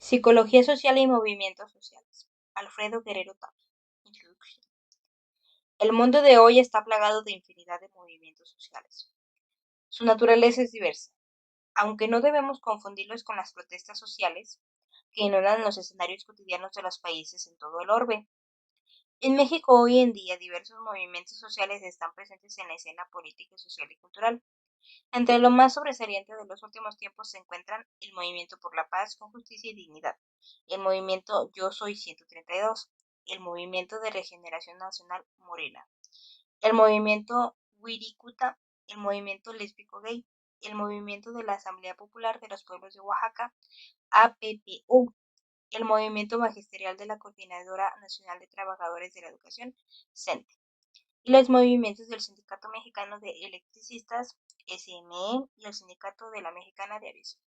Psicología social y movimientos sociales. Alfredo Guerrero Tapia. Introducción. El mundo de hoy está plagado de infinidad de movimientos sociales. Su naturaleza es diversa, aunque no debemos confundirlos con las protestas sociales que inundan los escenarios cotidianos de los países en todo el orbe. En México hoy en día diversos movimientos sociales están presentes en la escena política, social y cultural. Entre lo más sobresaliente de los últimos tiempos se encuentran el Movimiento por la Paz con Justicia y Dignidad, el Movimiento Yo Soy 132, el Movimiento de Regeneración Nacional Morena, el Movimiento Wirikuta, el Movimiento Lésbico Gay, el Movimiento de la Asamblea Popular de los Pueblos de Oaxaca, APPU, el Movimiento Magisterial de la Coordinadora Nacional de Trabajadores de la Educación, CENTE, y los movimientos del Sindicato Mexicano de Electricistas, SME, y el Sindicato de la Mexicana de Aviación.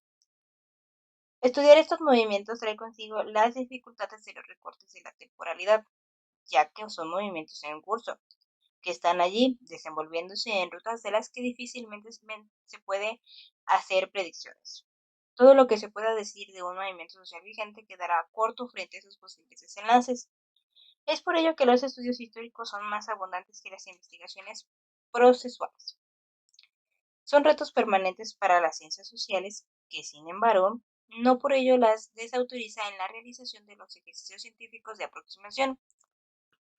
Estudiar estos movimientos trae consigo las dificultades de los recortes de la temporalidad, ya que son movimientos en curso, que están allí desenvolviéndose en rutas de las que difícilmente se puede hacer predicciones. Todo lo que se pueda decir de un movimiento social vigente quedará corto frente a sus posibles desenlaces. Es por ello que los estudios históricos son más abundantes que las investigaciones procesuales. Son retos permanentes para las ciencias sociales que, sin embargo, no por ello las desautoriza en la realización de los ejercicios científicos de aproximación.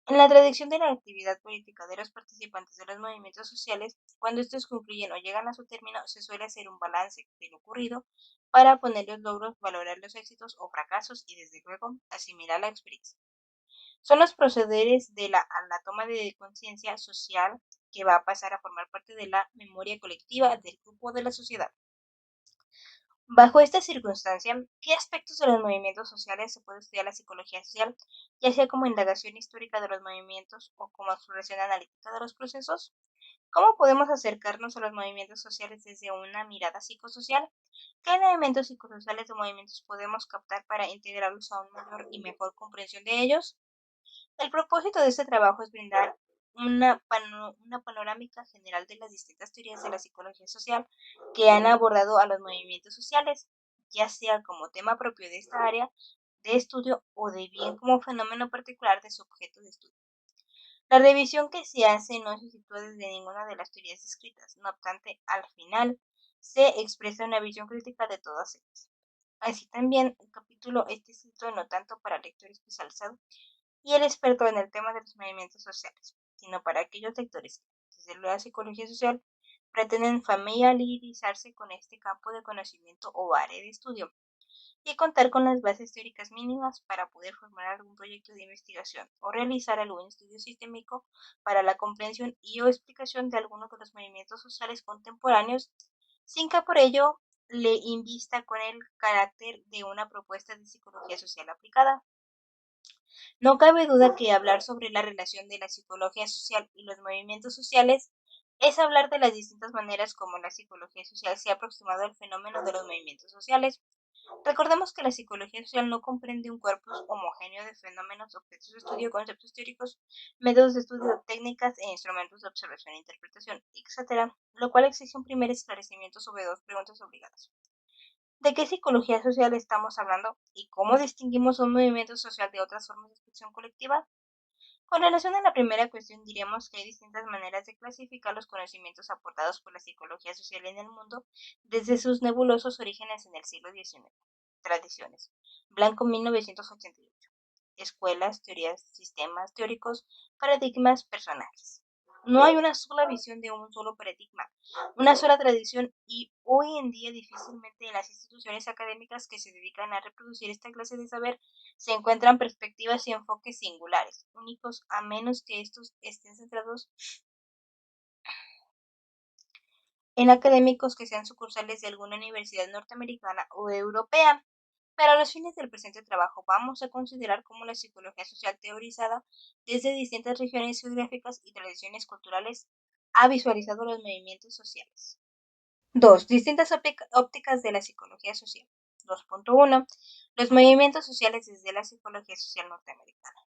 En la tradición de la actividad política de los participantes de los movimientos sociales, cuando estos concluyen o llegan a su término, se suele hacer un balance de lo ocurrido para poner los logros, valorar los éxitos o fracasos y, desde luego, asimilar la experiencia. Son los procederes de la toma de conciencia social que va a pasar a formar parte de la memoria colectiva del grupo de la sociedad. Bajo esta circunstancia, ¿qué aspectos de los movimientos sociales se puede estudiar la psicología social, ya sea como indagación histórica de los movimientos o como exploración analítica de los procesos? ¿Cómo podemos acercarnos a los movimientos sociales desde una mirada psicosocial? ¿Qué elementos psicosociales de movimientos podemos captar para integrarlos a una mayor y mejor comprensión de ellos? El propósito de este trabajo es brindar una panorámica general de las distintas teorías de la psicología social que han abordado a los movimientos sociales, ya sea como tema propio de esta área de estudio o de bien como fenómeno particular de su objeto de estudio. La revisión que se hace no se sitúa desde ninguna de las teorías descritas, no obstante, al final se expresa una visión crítica de todas ellas. Así también, el capítulo está escrito no tanto para lector especializado y el experto en el tema de los movimientos sociales, sino para aquellos lectores que, desde la psicología social, pretenden familiarizarse con este campo de conocimiento o área de estudio y contar con las bases teóricas mínimas para poder formar algún proyecto de investigación o realizar algún estudio sistémico para la comprensión y o explicación de algunos de los movimientos sociales contemporáneos, sin que por ello le invista con el carácter de una propuesta de psicología social aplicada. No cabe duda que hablar sobre la relación de la psicología social y los movimientos sociales es hablar de las distintas maneras como la psicología social se ha aproximado al fenómeno de los movimientos sociales. Recordemos que la psicología social no comprende un corpus homogéneo de fenómenos, objetos de estudio, conceptos teóricos, métodos de estudio, técnicas e instrumentos de observación e interpretación, etc., lo cual exige un primer esclarecimiento sobre dos preguntas obligadas. ¿De qué psicología social estamos hablando y cómo distinguimos un movimiento social de otras formas de expresión colectiva? Con relación a la primera cuestión, diremos que hay distintas maneras de clasificar los conocimientos aportados por la psicología social en el mundo desde sus nebulosos orígenes en el siglo XIX. Tradiciones. Blanco 1988. Escuelas, teorías, sistemas teóricos, paradigmas, personajes. No hay una sola visión de un solo paradigma, una sola tradición y hoy en día difícilmente en las instituciones académicas que se dedican a reproducir esta clase de saber se encuentran perspectivas y enfoques singulares, únicos, a menos que estos estén centrados en académicos que sean sucursales de alguna universidad norteamericana o europea. Para los fines del presente trabajo vamos a considerar cómo la psicología social teorizada desde distintas regiones geográficas y tradiciones culturales ha visualizado los movimientos sociales. 2. Distintas ópticas de la psicología social. 2.1. Los movimientos sociales desde la psicología social norteamericana.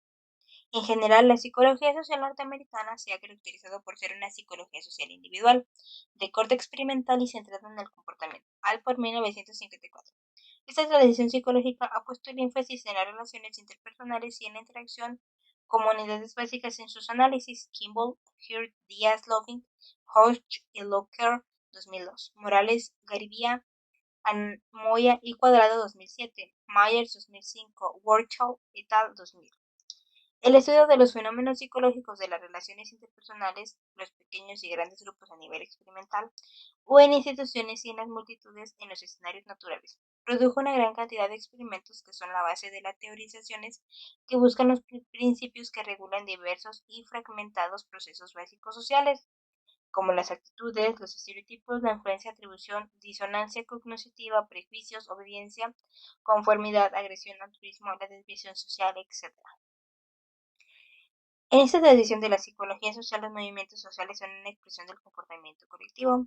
En general, la psicología social norteamericana se ha caracterizado por ser una psicología social individual, de corte experimental y centrada en el comportamiento. Alport 1954. Esta tradición psicológica ha puesto el énfasis en las relaciones interpersonales y en la interacción como unidades básicas en sus análisis. Kimball, Heard, Díaz, Loving, Hodge y Locker, 2002. Morales, Garibía, Moya y Cuadrado, 2007. Myers, 2005. Worchall et al. 2000. El estudio de los fenómenos psicológicos de las relaciones interpersonales, los pequeños y grandes grupos a nivel experimental, o en instituciones y en las multitudes en los escenarios naturales, produjo una gran cantidad de experimentos que son la base de las teorizaciones que buscan los principios que regulan diversos y fragmentados procesos básicos sociales, como las actitudes, los estereotipos, la influencia, atribución, disonancia cognitiva, prejuicios, obediencia, conformidad, agresión, altruismo, la desviación social, etc. En esta tradición de la psicología social, los movimientos sociales son una expresión del comportamiento colectivo.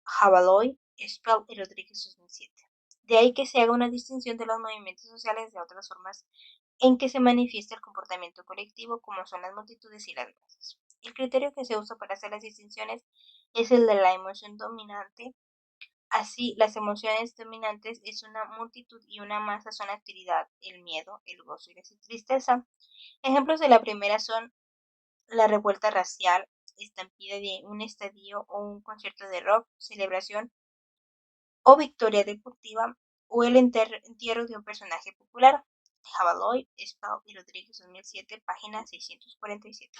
Jabaloy, Spell y Rodríguez, 2007. De ahí que se haga una distinción de los movimientos sociales de otras formas en que se manifiesta el comportamiento colectivo, como son las multitudes y las masas. El criterio que se usa para hacer las distinciones es el de la emoción dominante. Así, las emociones dominantes es una multitud y una masa son la actividad, el miedo, el gozo y la tristeza. Ejemplos de la primera son la revuelta racial, estampida de un estadio o un concierto de rock, celebración o victoria deportiva, o el entierro de un personaje popular. Jabaloy, Spell y Rodríguez, 2007, página 647.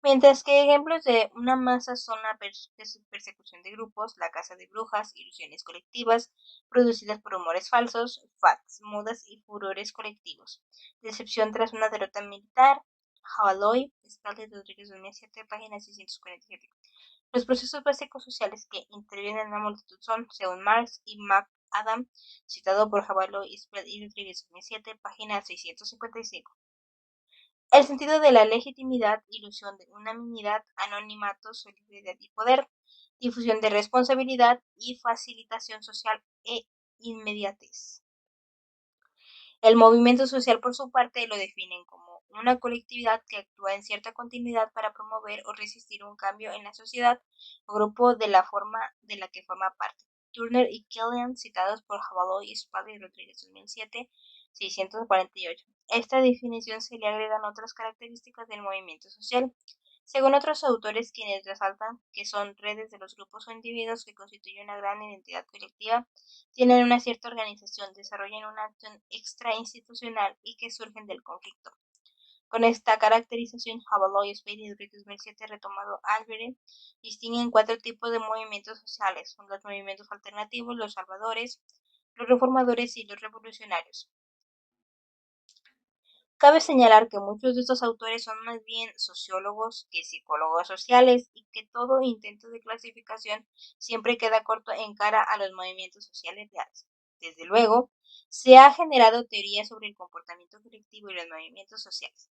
Mientras que ejemplos de una masa son la persecución de grupos, la caza de brujas, ilusiones colectivas producidas por rumores falsos, facts, modas y furores colectivos, decepción tras una derrota militar. Jabaloy, Spell y Rodríguez, 2007, página 647. Los procesos básicos sociales que intervienen en la multitud son, según Marx y McAdam, citado por Jabaloy, Spell y Rodríguez, 2007, página 655. El sentido de la legitimidad, ilusión de unanimidad, anonimato, solidaridad y poder, difusión de responsabilidad y facilitación social e inmediatez. El movimiento social, por su parte, lo definen como una colectividad que actúa en cierta continuidad para promover o resistir un cambio en la sociedad o grupo de la forma de la que forma parte. Turner y Killian, citados por Jabaloy, Spall y Rodríguez, 2007, 648. Esta definición se le agregan otras características del movimiento social. Según otros autores, quienes resaltan que son redes de los grupos o individuos que constituyen una gran identidad colectiva, tienen una cierta organización, desarrollan una acción extrainstitucional y que surgen del conflicto. Con esta caracterización, Jabaloy, Spade y Rodríguez, 2007, retomado Albert, distinguen cuatro tipos de movimientos sociales: son los movimientos alternativos, los salvadores, los reformadores y los revolucionarios. Cabe señalar que muchos de estos autores son más bien sociólogos que psicólogos sociales y que todo intento de clasificación siempre queda corto en cara a los movimientos sociales reales. Desde luego, se ha generado teorías sobre el comportamiento colectivo y los movimientos sociales.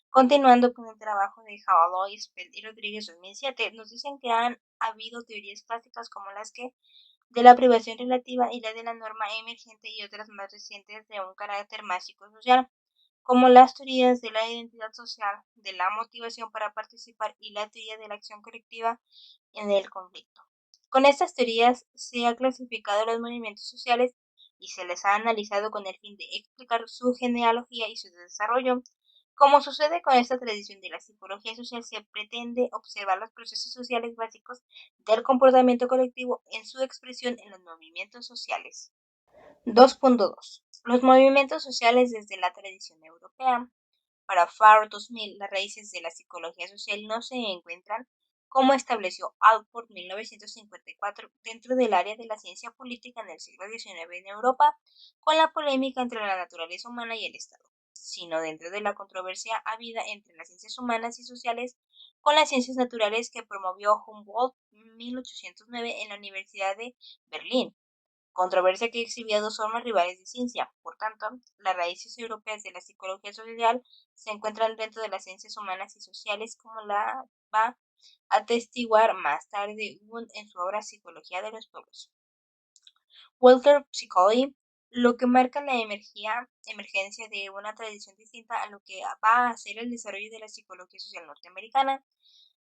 Continuando con el trabajo de Jabaloy, Spell y Rodríguez, 2007, nos dicen que han habido teorías clásicas como las que de la privación relativa y la de la norma emergente y otras más recientes de un carácter más psicosocial, como las teorías de la identidad social, de la motivación para participar y la teoría de la acción colectiva en el conflicto. Con estas teorías se ha clasificado los movimientos sociales y se les ha analizado con el fin de explicar su genealogía y su desarrollo. Como sucede con esta tradición de la psicología social, se pretende observar los procesos sociales básicos del comportamiento colectivo en su expresión en los movimientos sociales. 2.2. Los movimientos sociales desde la tradición europea. Para Farr 2000, las raíces de la psicología social no se encuentran, como estableció Alport 1954, dentro del área de la ciencia política en el siglo XIX en Europa, con la polémica entre la naturaleza humana y el Estado, sino dentro de la controversia habida entre las ciencias humanas y sociales con las ciencias naturales que promovió Humboldt en 1809 en la Universidad de Berlín. Controversia que exhibía dos formas rivales de ciencia. Por tanto, las raíces europeas de la psicología social se encuentran dentro de las ciencias humanas y sociales, como la va a atestiguar más tarde Wundt en su obra Psicología de los Pueblos. Walter Psychology, lo que marca la emergencia de una tradición distinta a lo que va a ser el desarrollo de la psicología social norteamericana.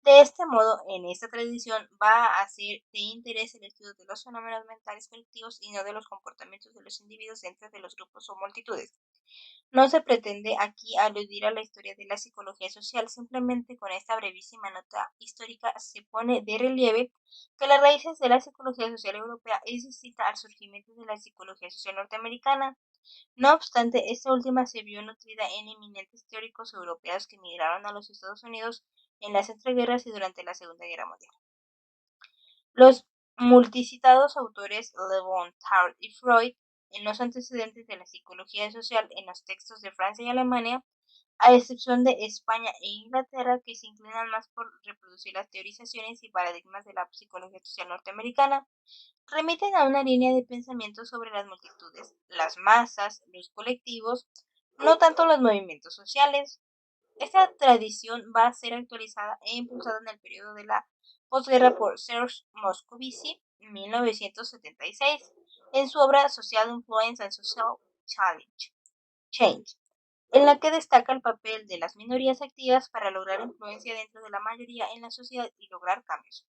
De este modo, en esta tradición va a ser de interés el estudio de los fenómenos mentales colectivos y no de los comportamientos de los individuos dentro de los grupos o multitudes. No se pretende aquí aludir a la historia de la psicología social, simplemente con esta brevísima nota histórica se pone de relieve que las raíces de la psicología social europea es distinta al surgimiento de la psicología social norteamericana. No obstante, esta última se vio nutrida en eminentes teóricos europeos que emigraron a los Estados Unidos en las entreguerras y durante la Segunda Guerra Mundial. Los multicitados autores Le Bon, Tarde y Freud, en los antecedentes de la psicología social en los textos de Francia y Alemania, a excepción de España e Inglaterra, que se inclinan más por reproducir las teorizaciones y paradigmas de la psicología social norteamericana, remiten a una línea de pensamiento sobre las multitudes, las masas, los colectivos, no tanto los movimientos sociales. Esta tradición va a ser actualizada e impulsada en el periodo de la posguerra por Serge Moscovici, 1976, en su obra Social Influence and Social Change, en la que destaca el papel de las minorías activas para lograr influencia dentro de la mayoría en la sociedad y lograr cambios.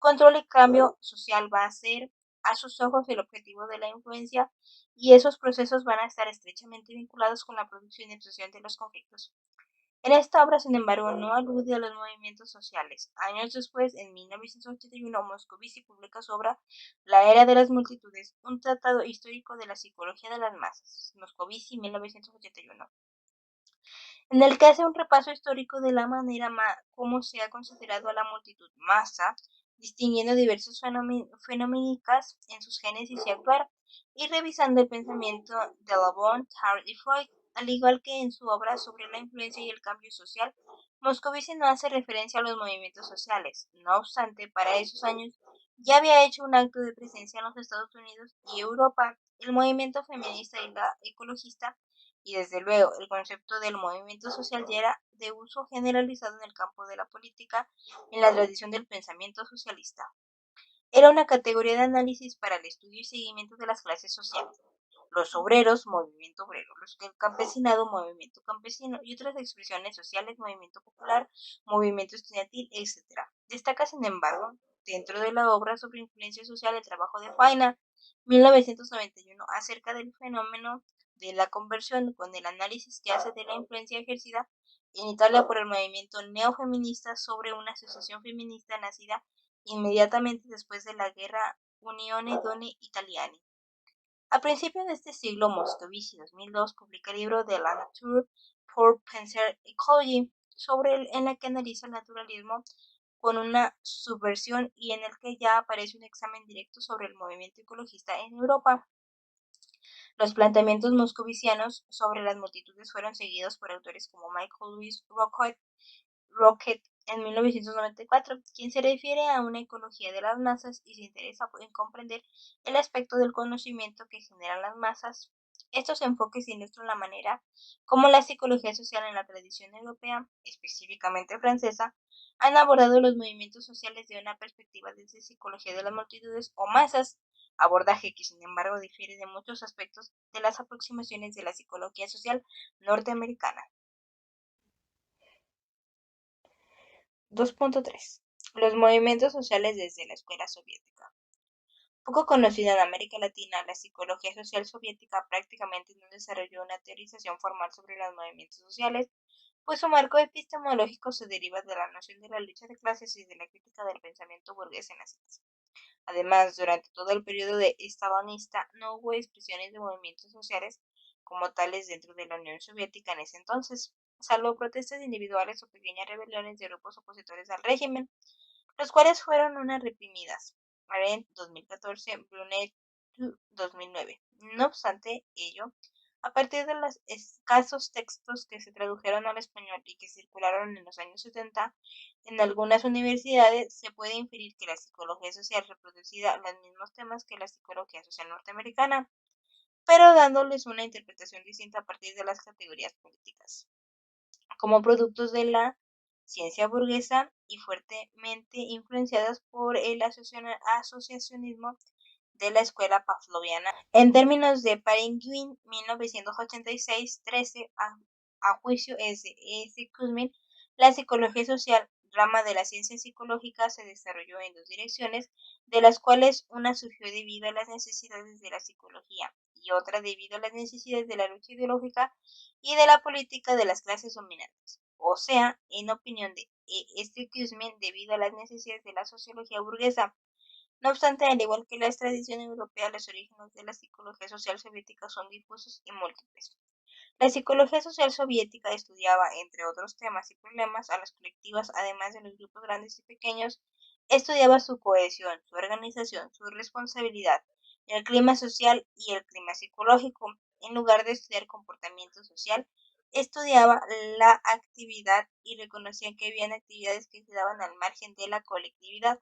Control y cambio social va a ser, a sus ojos, el objetivo de la influencia, y esos procesos van a estar estrechamente vinculados con la producción y absorción de los conflictos. En esta obra, sin embargo, no alude a los movimientos sociales. Años después, en 1981, Moscovici publica su obra La era de las multitudes, un tratado histórico de la psicología de las masas. Moscovici, 1981, en el que hace un repaso histórico de la manera como se ha considerado a la multitud masa, distinguiendo diversas fenoménicas en sus génesis y actuar, y revisando el pensamiento de Le Bon, Tarde y Freud. Al igual que en su obra sobre la influencia y el cambio social, Moscovici no hace referencia a los movimientos sociales. No obstante, para esos años ya había hecho un acto de presencia en los Estados Unidos y Europa. El movimiento feminista y la ecologista, y desde luego el concepto del movimiento social ya era de uso generalizado en el campo de la política en la tradición del pensamiento socialista. Era una categoría de análisis para el estudio y seguimiento de las clases sociales. Los obreros, movimiento obrero; el campesinado, movimiento campesino; y otras expresiones sociales, movimiento popular, movimiento estudiantil, etc. Destaca, sin embargo, dentro de la obra sobre influencia social, el trabajo de Faina, 1991, acerca del fenómeno de la conversión, con el análisis que hace de la influencia ejercida en Italia por el movimiento neofeminista sobre una asociación feminista nacida inmediatamente después de la guerra Unione Donne Italiane. A principios de este siglo, Moscovici, 2002, publica el libro de la Nature pour penser ecology, en la que analiza el naturalismo con una subversión y en el que ya aparece un examen directo sobre el movimiento ecologista en Europa. Los planteamientos moscovicianos sobre las multitudes fueron seguidos por autores como Michael Louis Rocket en 1994, quien se refiere a una ecología de las masas y se interesa en comprender el aspecto del conocimiento que generan las masas. Estos enfoques ilustran la manera como la psicología social en la tradición europea, específicamente francesa, han abordado los movimientos sociales de una perspectiva desde psicología de las multitudes o masas, abordaje que sin embargo difiere de muchos aspectos de las aproximaciones de la psicología social norteamericana. 2.3. Los movimientos sociales desde la escuela soviética. Poco conocida en América Latina, la psicología social soviética prácticamente no desarrolló una teorización formal sobre los movimientos sociales, pues su marco epistemológico se deriva de la noción de la lucha de clases y de la crítica del pensamiento burgués en la ciencia. Además, durante todo el periodo stalinista no hubo expresiones de movimientos sociales como tales dentro de la Unión Soviética en ese entonces, salvo protestas individuales o pequeñas rebeliones de grupos opositores al régimen, los cuales fueron unas reprimidas. Arendt, 2014, Brunet, 2009. No obstante ello, a partir de los escasos textos que se tradujeron al español y que circularon en los años 70 en algunas universidades, se puede inferir que la psicología social reproducida los mismos temas que la psicología social norteamericana, pero dándoles una interpretación distinta a partir de las categorías políticas, como productos de la ciencia burguesa y fuertemente influenciadas por el asociacionismo de la escuela pavloviana. En términos de Parenguin, 1986, 13, a juicio S. Kuzmin, la psicología social rama de la ciencia psicológica se desarrolló en dos direcciones, de las cuales una surgió debido a las necesidades de la psicología y otra debido a las necesidades de la lucha ideológica y de la política de las clases dominantes, o sea, en opinión de este Kurzman, debido a las necesidades de la sociología burguesa. No obstante, al igual que la tradición europea, los orígenes de la psicología social soviética son difusos y múltiples. La psicología social soviética estudiaba, entre otros temas y problemas, a las colectivas, además de los grupos grandes y pequeños, estudiaba su cohesión, su organización, su responsabilidad, el clima social y el clima psicológico. En lugar de estudiar comportamiento social, estudiaba la actividad y reconocía que habían actividades que quedaban al margen de la colectividad.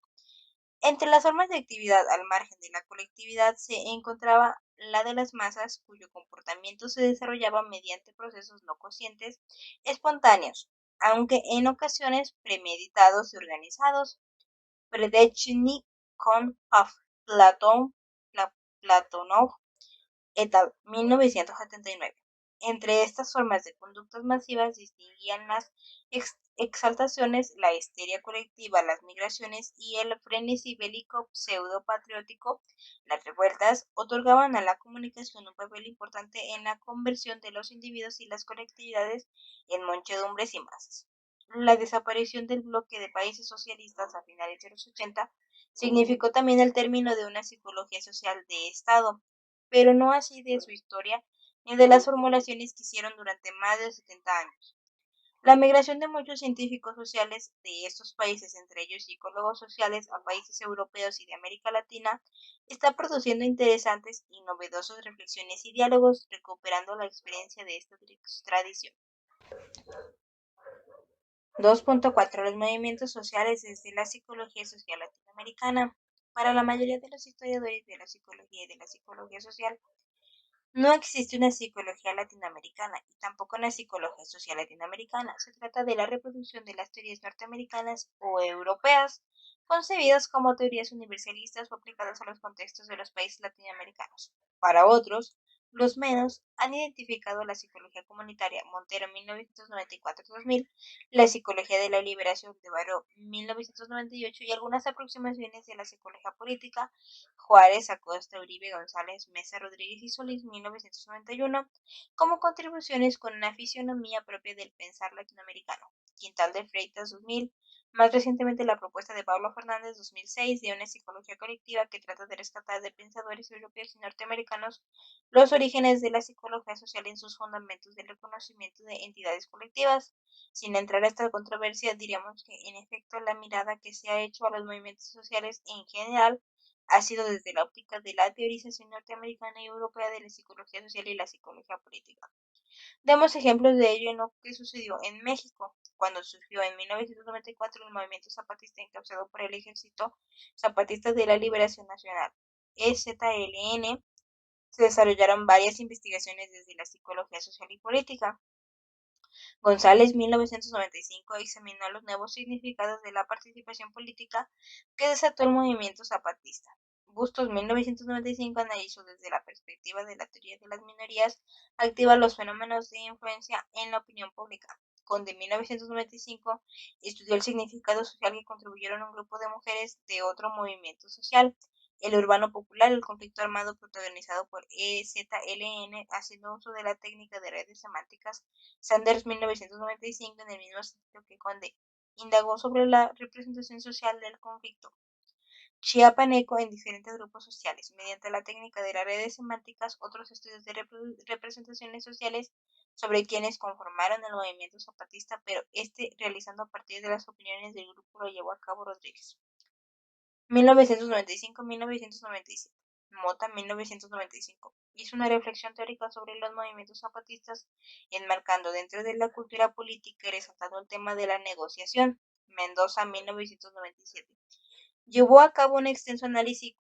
Entre las formas de actividad al margen de la colectividad se encontraba la de las masas, cuyo comportamiento se desarrollaba mediante procesos no conscientes, espontáneos, aunque en ocasiones premeditados y organizados. Predechny, Konov, Platonov et al. 1979. Entre estas formas de conductas masivas distinguían las exaltaciones, la histeria colectiva, las migraciones y el frenesí bélico pseudo-patriótico. Las revueltas otorgaban a la comunicación un papel importante en la conversión de los individuos y las colectividades en muchedumbres y masas. La desaparición del bloque de países socialistas a finales de los 80 significó también el término de una psicología social de Estado, pero no así de su historia ni de las formulaciones que hicieron durante más de 70 años. La migración de muchos científicos sociales de estos países, entre ellos psicólogos sociales, a países europeos y de América Latina, está produciendo interesantes y novedosas reflexiones y diálogos, recuperando la experiencia de esta tradición. 2.4. Los movimientos sociales desde la psicología social latinoamericana. Para la mayoría de los historiadores de la psicología y de la psicología social, no existe una psicología latinoamericana y tampoco una psicología social latinoamericana. Se trata de la reproducción de las teorías norteamericanas o europeas, concebidas como teorías universalistas o aplicadas a los contextos de los países latinoamericanos. Para otros, los menos, han identificado la psicología comunitaria Montero 1994-2000, la psicología de la liberación de Baró 1998 y algunas aproximaciones de la psicología política Juárez, Acosta, Uribe, González, Mesa, Rodríguez y Solís 1991 como contribuciones con una fisionomía propia del pensar latinoamericano. Quintal de Freitas 2000, más recientemente la propuesta de Pablo Fernández 2006 de una psicología colectiva que trata de rescatar de pensadores europeos y norteamericanos los orígenes de la psicología social en sus fundamentos del reconocimiento de entidades colectivas. Sin entrar a esta controversia, diríamos que en efecto la mirada que se ha hecho a los movimientos sociales en general ha sido desde la óptica de la teorización norteamericana y europea de la psicología social y la psicología política. Demos ejemplos de ello en lo que sucedió en México, cuando surgió en 1994 el movimiento zapatista encabezado por el Ejército Zapatista de la Liberación Nacional, EZLN. Se desarrollaron varias investigaciones desde la psicología social y política. González, 1995, examinó los nuevos significados de la participación política que desató el movimiento zapatista. Bustos, 1995, analizó desde la perspectiva de la teoría de las minorías activas los fenómenos de influencia en la opinión pública. Conde, 1995, estudió el significado social que contribuyeron un grupo de mujeres de otro movimiento social, el urbano popular, el conflicto armado protagonizado por EZLN, haciendo uso de la técnica de redes semánticas. Sanders, 1995, en el mismo sentido que Conde, indagó sobre la representación social del conflicto chiapaneco en diferentes grupos sociales. Mediante la técnica de las redes semánticas, otros estudios de representaciones sociales sobre quienes conformaron el movimiento zapatista, pero realizando a partir de las opiniones del grupo lo llevó a cabo Rodríguez. 1995-1997. Mota, 1995. Hizo una reflexión teórica sobre los movimientos zapatistas, enmarcando dentro de la cultura política y resaltando el tema de la negociación. Mendoza, 1997. Llevó a cabo un extenso análisis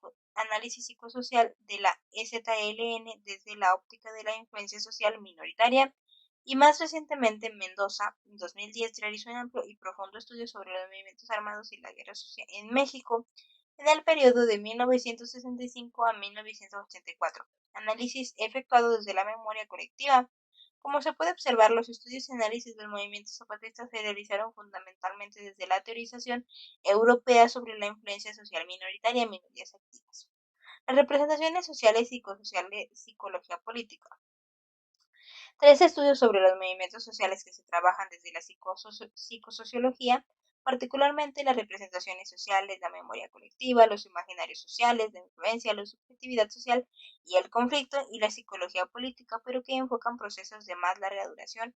psicosocial de la EZLN desde la óptica de la influencia social minoritaria y más recientemente Mendoza, en 2010, realizó un amplio y profundo estudio sobre los movimientos armados y la guerra social en México en el periodo de 1965 a 1984, análisis efectuado desde la memoria colectiva, Como se puede observar, los estudios y análisis del movimiento zapatista se realizaron fundamentalmente desde la teorización europea sobre la influencia social minoritaria en minorías activas. Las representaciones sociales y psicosociales, psicología política. Tres estudios sobre los movimientos sociales que se trabajan desde la psicosociología, particularmente las representaciones sociales, la memoria colectiva, los imaginarios sociales, la influencia, la subjetividad social y el conflicto, y la psicología política, pero que enfocan procesos de más larga duración.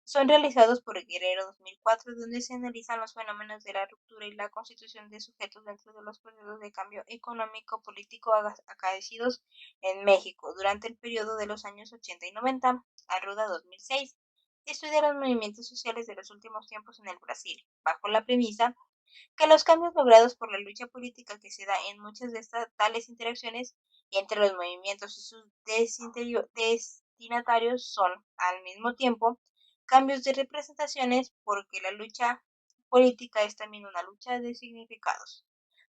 Son realizados por Guerrero 2004, donde se analizan los fenómenos de la ruptura y la constitución de sujetos dentro de los procesos de cambio económico-político acaecidos en México durante el periodo de los años 80 y 90. Arruda 2006. Estudia los movimientos sociales de los últimos tiempos en el Brasil, bajo la premisa que los cambios logrados por la lucha política que se da en muchas de estas tales interacciones entre los movimientos y sus destinatarios son, al mismo tiempo, cambios de representaciones, porque la lucha política es también una lucha de significados.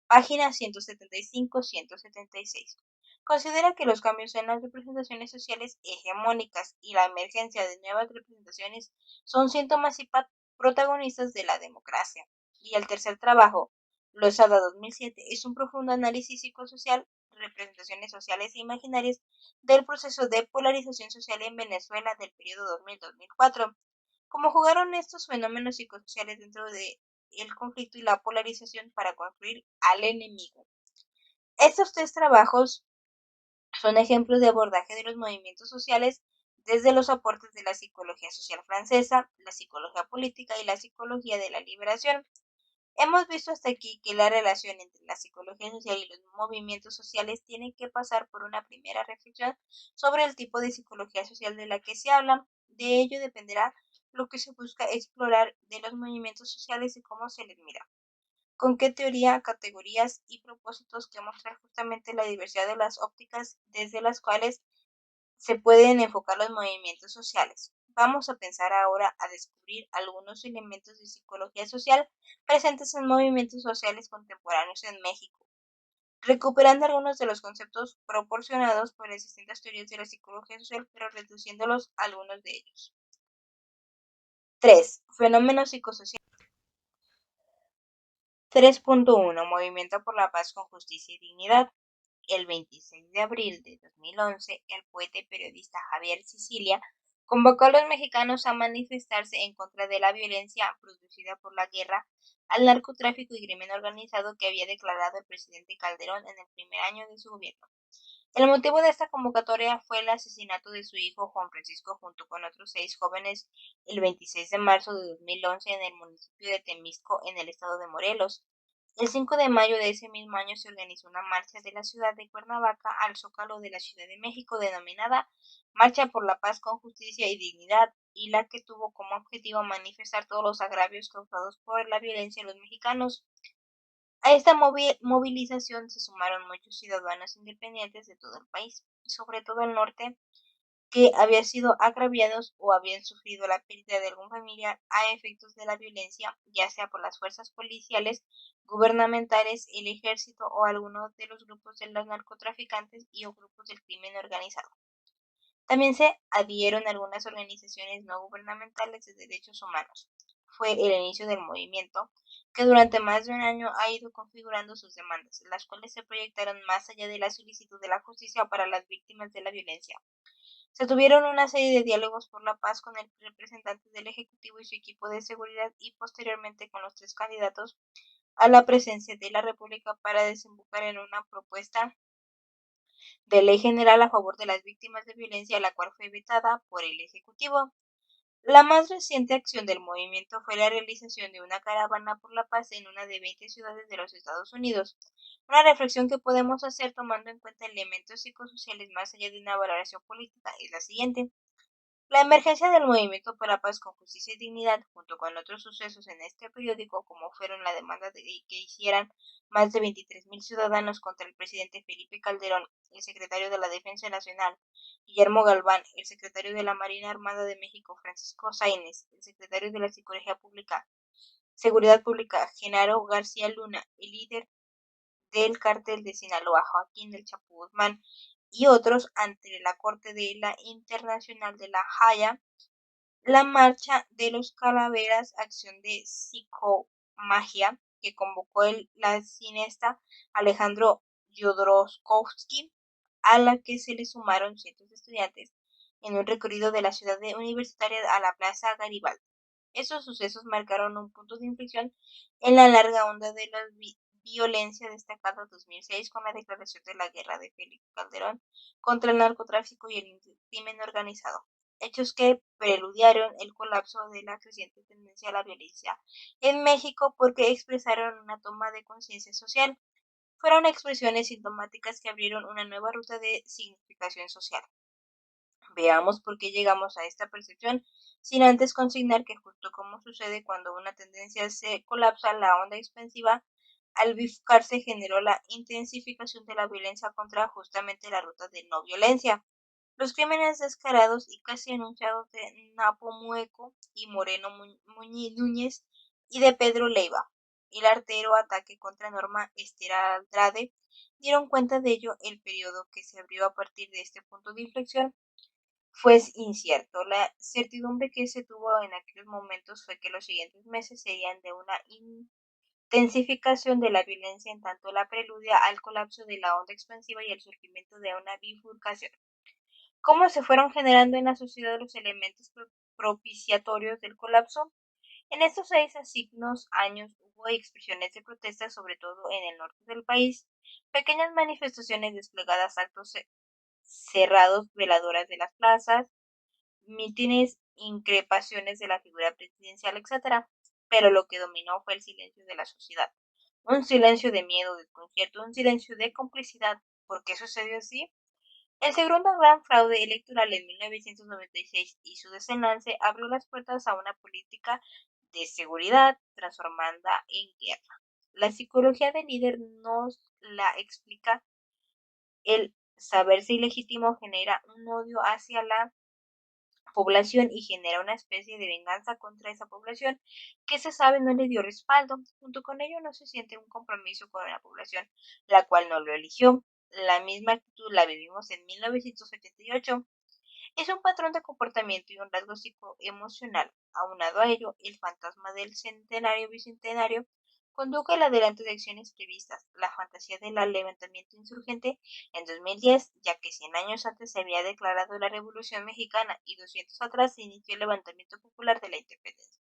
Páginas 175-176. Considera que los cambios en las representaciones sociales hegemónicas y la emergencia de nuevas representaciones son síntomas y protagonistas de la democracia. Y el tercer trabajo, Lozada 2007, es un profundo análisis psicosocial, representaciones sociales e imaginarias del proceso de polarización social en Venezuela del periodo 2000-2004. Cómo jugaron estos fenómenos psicosociales dentro de el conflicto y la polarización para construir al enemigo. Estos tres trabajos son ejemplos de abordaje de los movimientos sociales desde los aportes de la psicología social francesa, la psicología política y la psicología de la liberación. Hemos visto hasta aquí que la relación entre la psicología social y los movimientos sociales tiene que pasar por una primera reflexión sobre el tipo de psicología social de la que se habla. De ello dependerá lo que se busca explorar de los movimientos sociales y cómo se les mira. Con qué teoría, categorías y propósitos que mostrar justamente la diversidad de las ópticas desde las cuales se pueden enfocar los movimientos sociales. Vamos a pensar ahora a descubrir algunos elementos de psicología social presentes en movimientos sociales contemporáneos en México, recuperando algunos de los conceptos proporcionados por las distintas teorías de la psicología social, pero reduciéndolos a algunos de ellos. 3. Fenómenos psicosociales. 3.1. Movimiento por la paz con justicia y dignidad. El 26 de abril de 2011, el poeta y periodista Javier Sicilia convocó a los mexicanos a manifestarse en contra de la violencia producida por la guerra al narcotráfico y crimen organizado que había declarado el presidente Calderón en el primer año de su gobierno. El motivo de esta convocatoria fue el asesinato de su hijo Juan Francisco junto con otros 6 jóvenes el 26 de marzo de 2011 en el municipio de Temisco, en el estado de Morelos. El 5 de mayo de ese mismo año se organizó una marcha de la ciudad de Cuernavaca al Zócalo de la Ciudad de México denominada Marcha por la Paz con Justicia y Dignidad, y la que tuvo como objetivo manifestar todos los agravios causados por la violencia a los mexicanos. A esta movilización se sumaron muchos ciudadanos independientes de todo el país, sobre todo el norte, que habían sido agraviados o habían sufrido la pérdida de algún familiar a efectos de la violencia, ya sea por las fuerzas policiales, gubernamentales, el ejército o algunos de los grupos de los narcotraficantes y o grupos del crimen organizado. También se adhirieron algunas organizaciones no gubernamentales de derechos humanos. Fue el inicio del movimiento, que durante más de un año ha ido configurando sus demandas, las cuales se proyectaron más allá de la solicitud de la justicia para las víctimas de la violencia. Se tuvieron una serie de diálogos por la paz con el representante del Ejecutivo y su equipo de seguridad, y posteriormente con los 3 candidatos a la presidencia de la República, para desembocar en una propuesta de ley general a favor de las víctimas de violencia, la cual fue vetada por el Ejecutivo. La más reciente acción del movimiento fue la realización de una caravana por la paz en una de 20 ciudades de los Estados Unidos. Una reflexión que podemos hacer tomando en cuenta elementos psicosociales más allá de una valoración política es la siguiente. La emergencia del movimiento por la paz con justicia y dignidad, junto con otros sucesos en este periódico, como fueron la demanda de que hicieran más de 23,000 ciudadanos contra el presidente Felipe Calderón, el secretario de la Defensa Nacional, Guillermo Galván, el secretario de la Marina Armada de México, Francisco Sáenz, el secretario de la Seguridad Pública, Genaro García Luna, el líder del cártel de Sinaloa, Joaquín El Chapo Guzmán, y otros ante la Corte de la Internacional de La Haya, la Marcha de los Calaveras, acción de psicomagia que convocó la cineasta Alejandro Jodorowsky, a la que se le sumaron cientos de estudiantes en un recorrido de la ciudad universitaria a la Plaza Garibaldi. Esos sucesos marcaron un punto de inflexión en la larga onda de la violencia destacada en 2006 con la declaración de la guerra de Felipe Calderón contra el narcotráfico y el crimen organizado, hechos que preludiaron el colapso de la creciente tendencia a la violencia en México porque expresaron una toma de conciencia social. Fueron expresiones sintomáticas que abrieron una nueva ruta de significación social. Veamos por qué llegamos a esta percepción, sin antes consignar que justo como sucede cuando una tendencia se colapsa, la onda expansiva al bifurcarse generó la intensificación de la violencia contra justamente la ruta de no violencia. Los crímenes descarados y casi anunciados de Napo Mueco y Moreno Núñez y de Pedro Leiva, el artero ataque contra Norma Ester Andrade, dieron cuenta de ello. El periodo que se abrió a partir de este punto de inflexión fue incierto. La certidumbre que se tuvo en aquellos momentos fue que los siguientes meses serían de una intensificación de la violencia, en tanto la preludia al colapso de la onda expansiva y el surgimiento de una bifurcación. ¿Cómo se fueron generando en la sociedad los elementos propiciatorios del colapso? En estos 6 años hubo expresiones de protesta, sobre todo en el norte del país, pequeñas manifestaciones desplegadas, actos cerrados, veladoras de las plazas, mítines, increpaciones de la figura presidencial, etc. Pero lo que dominó fue el silencio de la sociedad. Un silencio de miedo, de desconcierto, un silencio de complicidad. ¿Por qué sucedió así? El segundo gran fraude electoral en 1996 y su desenlace abrió las puertas a una política de seguridad transformada en guerra. La psicología del líder nos la explica. El saberse ilegítimo genera un odio hacia la población y genera una especie de venganza contra esa población que se sabe no le dio respaldo. Junto con ello no se siente un compromiso con la población, la cual no lo eligió. La misma actitud la vivimos en 1988. Es un patrón de comportamiento y un rasgo psicoemocional. Aunado a ello, el fantasma del centenario bicentenario condujo el adelanto de acciones previstas, la fantasía del levantamiento insurgente en 2010, ya que 100 años antes se había declarado la Revolución Mexicana y 200 atrás se inició el levantamiento popular de la independencia.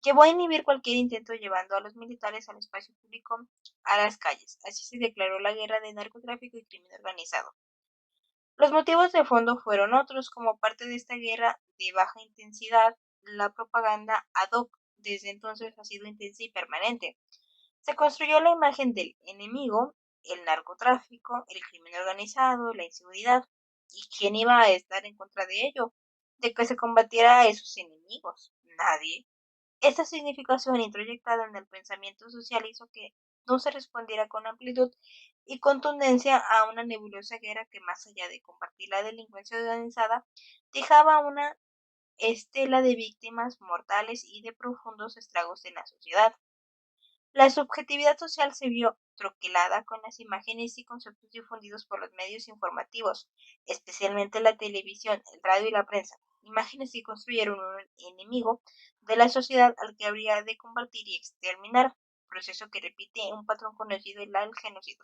Llevó a inhibir cualquier intento llevando a los militares al espacio público, a las calles. Así se declaró la guerra de narcotráfico y crimen organizado. Los motivos de fondo fueron otros. Como parte de esta guerra de baja intensidad, la propaganda ad hoc desde entonces ha sido intensa y permanente. Se construyó la imagen del enemigo, el narcotráfico, el crimen organizado, la inseguridad. ¿Y quién iba a estar en contra de ello? ¿De que se combatiera a esos enemigos? Nadie. Esta significación introyectada en el pensamiento social hizo que no se respondiera con amplitud y contundencia a una nebulosa guerra que, más allá de combatir la delincuencia organizada, dejaba una estela de víctimas mortales y de profundos estragos en la sociedad. La subjetividad social se vio troquelada con las imágenes y conceptos difundidos por los medios informativos, especialmente la televisión, el radio y la prensa, imágenes que construyeron un enemigo de la sociedad al que habría de combatir y exterminar, proceso que repite un patrón conocido en el genocidio.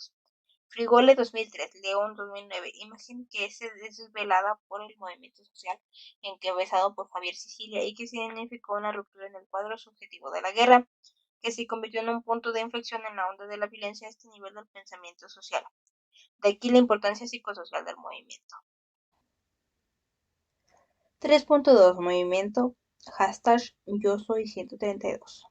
Frigole 2003, León 2009, imagen que es desvelada por el movimiento social encabezado por Javier Sicilia y que significó una ruptura en el cuadro subjetivo de la guerra, que se convirtió en un punto de inflexión en la onda de la violencia a este nivel del pensamiento social. De aquí la importancia psicosocial del movimiento. 3.2 Movimiento #Yo Soy 132.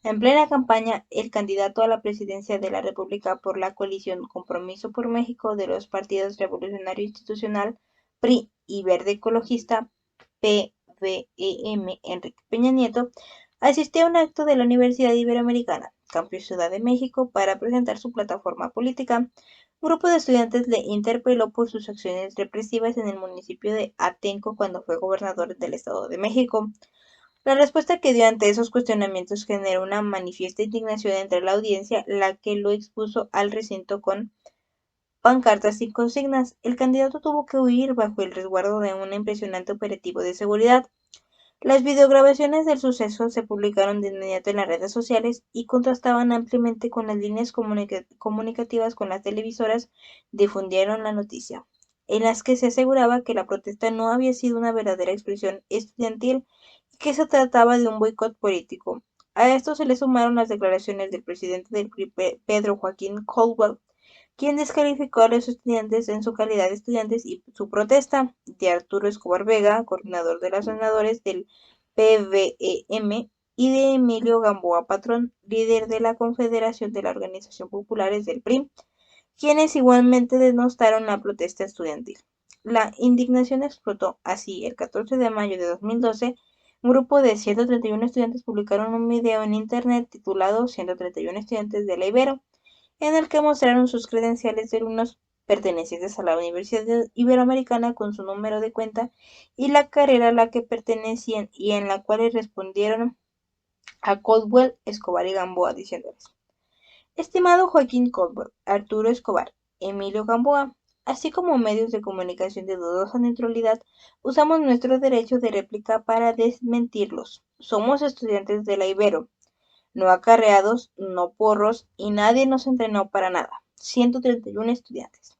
En plena campaña, el candidato a la presidencia de la República por la coalición Compromiso por México de los partidos Revolucionario Institucional, PRI y Verde Ecologista, PVEM, Enrique Peña Nieto, asistió a un acto de la Universidad Iberoamericana, Campus Ciudad de México, para presentar su plataforma política. Un grupo de estudiantes le interpeló por sus acciones represivas en el municipio de Atenco cuando fue gobernador del Estado de México. La respuesta que dio ante esos cuestionamientos generó una manifiesta indignación entre la audiencia, la que lo expuso al recinto con pancartas y consignas. El candidato tuvo que huir bajo el resguardo de un impresionante operativo de seguridad. Las videograbaciones del suceso se publicaron de inmediato en las redes sociales y contrastaban ampliamente con las líneas comunicativas con las televisoras difundieron la noticia, en las que se aseguraba que la protesta no había sido una verdadera expresión estudiantil y que se trataba de un boicot político. A esto se le sumaron las declaraciones del presidente del PRI, Pedro Joaquín Caldwell, quien descalificó a los estudiantes en su calidad de estudiantes y su protesta, de Arturo Escobar Vega, coordinador de los senadores del PVEM, y de Emilio Gamboa Patrón, líder de la Confederación de la Organización Populares del PRI, quienes igualmente denostaron la protesta estudiantil. La indignación explotó así el 14 de mayo de 2012. Un grupo de 131 estudiantes publicaron un video en internet titulado 131 estudiantes de la Ibero, en el que mostraron sus credenciales de alumnos pertenecientes a la Universidad Iberoamericana con su número de cuenta y la carrera a la que pertenecían y en la cual respondieron a Caldwell, Escobar y Gamboa diciéndoles: Estimado Joaquín Caldwell, Arturo Escobar, Emilio Gamboa, así como medios de comunicación de dudosa neutralidad, usamos nuestro derecho de réplica para desmentirlos. Somos estudiantes de la Ibero, no acarreados, no porros, y nadie nos entrenó para nada. 131 estudiantes.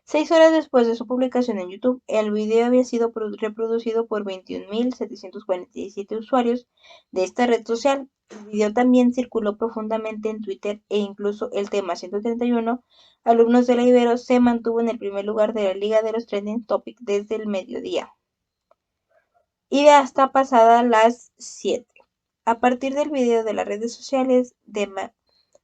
6 horas después de su publicación en YouTube, el video había sido reproducido por 21.747 usuarios de esta red social. El video también circuló profundamente en Twitter e incluso el tema 131, alumnos de la Ibero, se mantuvo en el primer lugar de la liga de los trending topics desde el mediodía y hasta pasadas las 7. A partir del video de las redes sociales de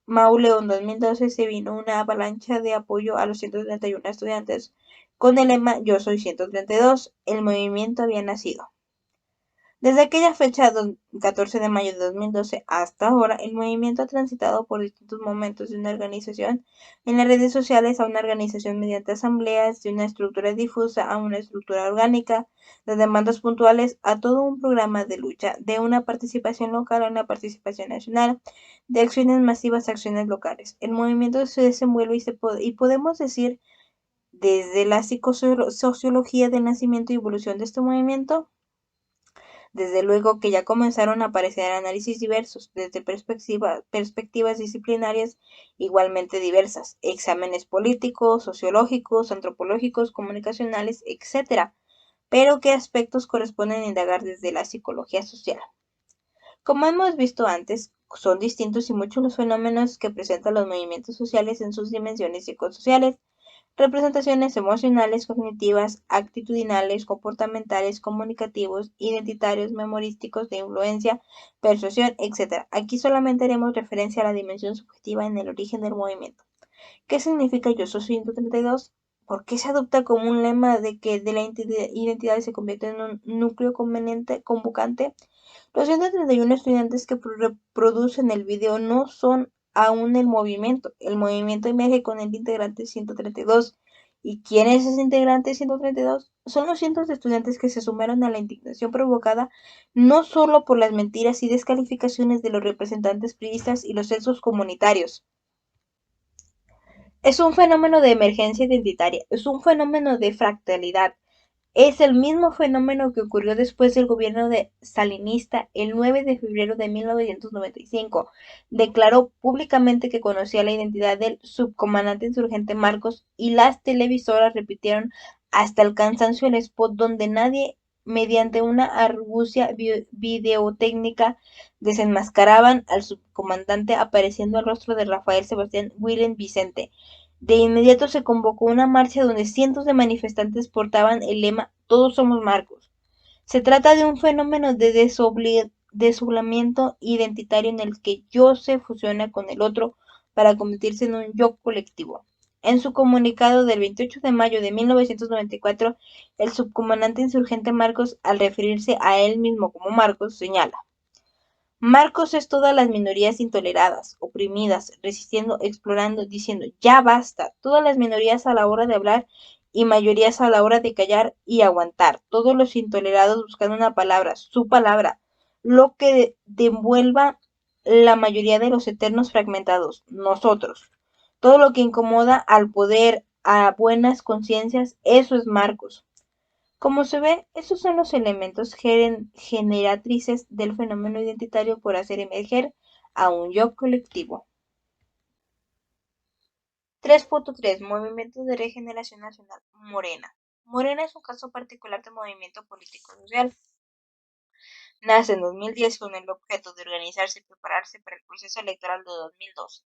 Mauleón 2012 se vino una avalancha de apoyo a los 131 estudiantes con el lema Yo soy 132. El movimiento había nacido. Desde aquella fecha, 14 de mayo de 2012, hasta ahora, el movimiento ha transitado por distintos momentos de una organización en las redes sociales a una organización mediante asambleas, de una estructura difusa a una estructura orgánica, de demandas puntuales a todo un programa de lucha, de una participación local a una participación nacional, de acciones masivas a acciones locales. El movimiento se desenvuelve y podemos decir, desde la psicosociología del nacimiento y evolución de este movimiento, desde luego que ya comenzaron a aparecer análisis diversos, desde perspectivas disciplinarias igualmente diversas, exámenes políticos, sociológicos, antropológicos, comunicacionales, etc. Pero qué aspectos corresponden a indagar desde la psicología social. Como hemos visto antes, son distintos y muchos los fenómenos que presentan los movimientos sociales en sus dimensiones psicosociales, representaciones emocionales, cognitivas, actitudinales, comportamentales, comunicativos, identitarios, memorísticos, de influencia, persuasión, etc. Aquí solamente haremos referencia a la dimensión subjetiva en el origen del movimiento. ¿Qué significa Yo soy 132? ¿Por qué se adopta como un lema de que de la identidad se convierte en un núcleo convocante? Los 131 estudiantes que reproducen el video no son aún el movimiento. El movimiento emerge con el integrante 132. ¿Y quién es ese integrante 132? Son los cientos de estudiantes que se sumaron a la indignación provocada no solo por las mentiras y descalificaciones de los representantes priistas y los censos comunitarios. Es un fenómeno de emergencia identitaria, es un fenómeno de fractalidad. Es el mismo fenómeno que ocurrió después del gobierno de salinista. El 9 de febrero de 1995 declaró públicamente que conocía la identidad del subcomandante insurgente Marcos y las televisoras repitieron hasta el cansancio el spot donde nadie, mediante una argucia videotécnica, desenmascaraban al subcomandante apareciendo el rostro de Rafael Sebastián Willem Vicente. De inmediato se convocó una marcha donde cientos de manifestantes portaban el lema Todos somos Marcos. Se trata de un fenómeno de desdoblamiento identitario en el que yo se fusiona con el otro para convertirse en un yo colectivo. En su comunicado del 28 de mayo de 1994, el subcomandante insurgente Marcos, al referirse a él mismo como Marcos, señala: Marcos es todas las minorías intoleradas, oprimidas, resistiendo, explorando, diciendo ya basta, todas las minorías a la hora de hablar y mayorías a la hora de callar y aguantar, todos los intolerados buscando una palabra, su palabra, lo que devuelva la mayoría de los eternos fragmentados, nosotros, todo lo que incomoda al poder, a buenas conciencias, eso es Marcos. Como se ve, estos son los elementos generatrices del fenómeno identitario por hacer emerger a un yo colectivo. 3.3 Movimiento de Regeneración Nacional. Morena. Morena es un caso particular de movimiento político social. Nace en 2010 con el objeto de organizarse y prepararse para el proceso electoral de 2012.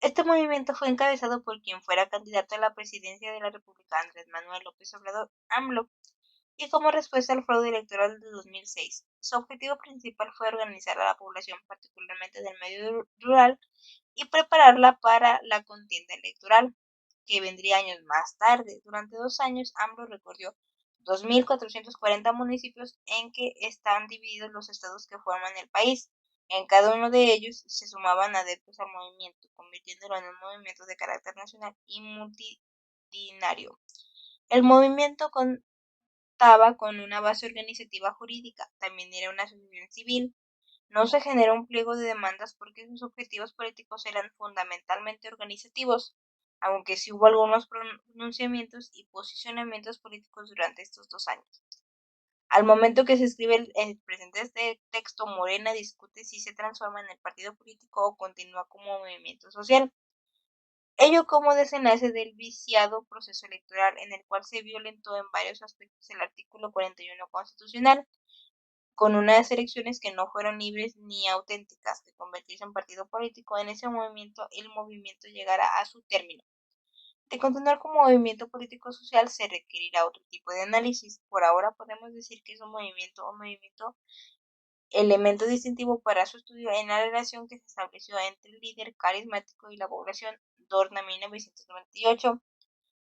Este movimiento fue encabezado por quien fuera candidato a la presidencia de la República, Andrés Manuel López Obrador, AMLO, y como respuesta al fraude electoral de 2006. Su objetivo principal fue organizar a la población, particularmente del medio rural, y prepararla para la contienda electoral, que vendría años más tarde. Durante 2 años, AMLO recorrió 2.440 municipios en que están divididos los estados que forman el país. En cada uno de ellos se sumaban adeptos al movimiento, convirtiéndolo en un movimiento de carácter nacional y multitudinario. El movimiento contaba con una base organizativa jurídica, también era una asociación civil. No se generó un pliego de demandas porque sus objetivos políticos eran fundamentalmente organizativos, aunque sí hubo algunos pronunciamientos y posicionamientos políticos durante estos 2 años. Al momento que se escribe el presente este texto, Morena discute si se transforma en el partido político o continúa como movimiento social. Ello como desenlace del viciado proceso electoral en el cual se violentó en varios aspectos el artículo 41 constitucional, con unas elecciones que no fueron libres ni auténticas. De convertirse en partido político en ese movimiento, el movimiento llegará a su término. De continuar como movimiento político social se requerirá otro tipo de análisis. Por ahora podemos decir que es un movimiento elemento distintivo para su estudio en la relación que se estableció entre el líder carismático y la población. Dorna, 1998.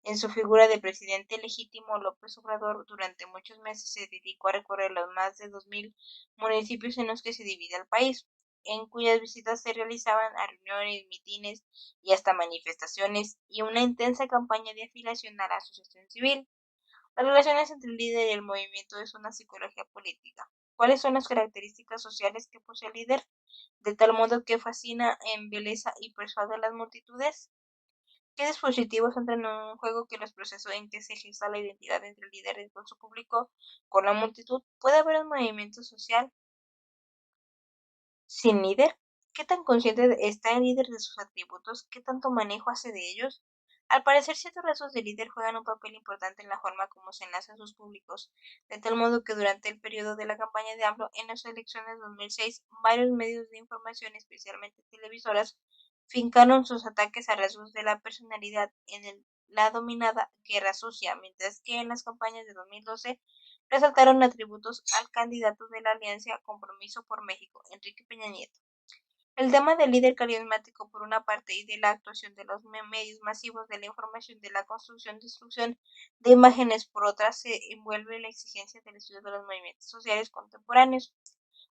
En su figura de presidente legítimo, López Obrador durante muchos meses se dedicó a recorrer los más de 2.000 municipios en los que se divide el país, en cuyas visitas se realizaban a reuniones, mítines y hasta manifestaciones, y una intensa campaña de afiliación a la asociación civil. Las relaciones entre el líder y el movimiento es una psicología política. ¿Cuáles son las características sociales que posee el líder, de tal modo que fascina, embeleza y persuade a las multitudes? ¿Qué dispositivos entran en un juego que los procesos en que se gesta la identidad entre el líder con su público, con la multitud? ¿Puede haber un movimiento social sin líder? ¿Qué tan consciente está el líder de sus atributos? ¿Qué tanto manejo hace de ellos? Al parecer, ciertos rasgos del líder juegan un papel importante en la forma como se enlazan sus públicos, de tal modo que durante el periodo de la campaña de AMLO en las elecciones de 2006, varios medios de información, especialmente televisoras, fincaron sus ataques a rasgos de la personalidad en la dominada Guerra Sucia, mientras que en las campañas de 2012 resaltaron atributos al candidato de la Alianza Compromiso por México, Enrique Peña Nieto. El tema del líder carismático por una parte y de la actuación de los medios masivos de la información de la construcción-destrucción de imágenes por otra se envuelve en la exigencia del estudio de los movimientos sociales contemporáneos.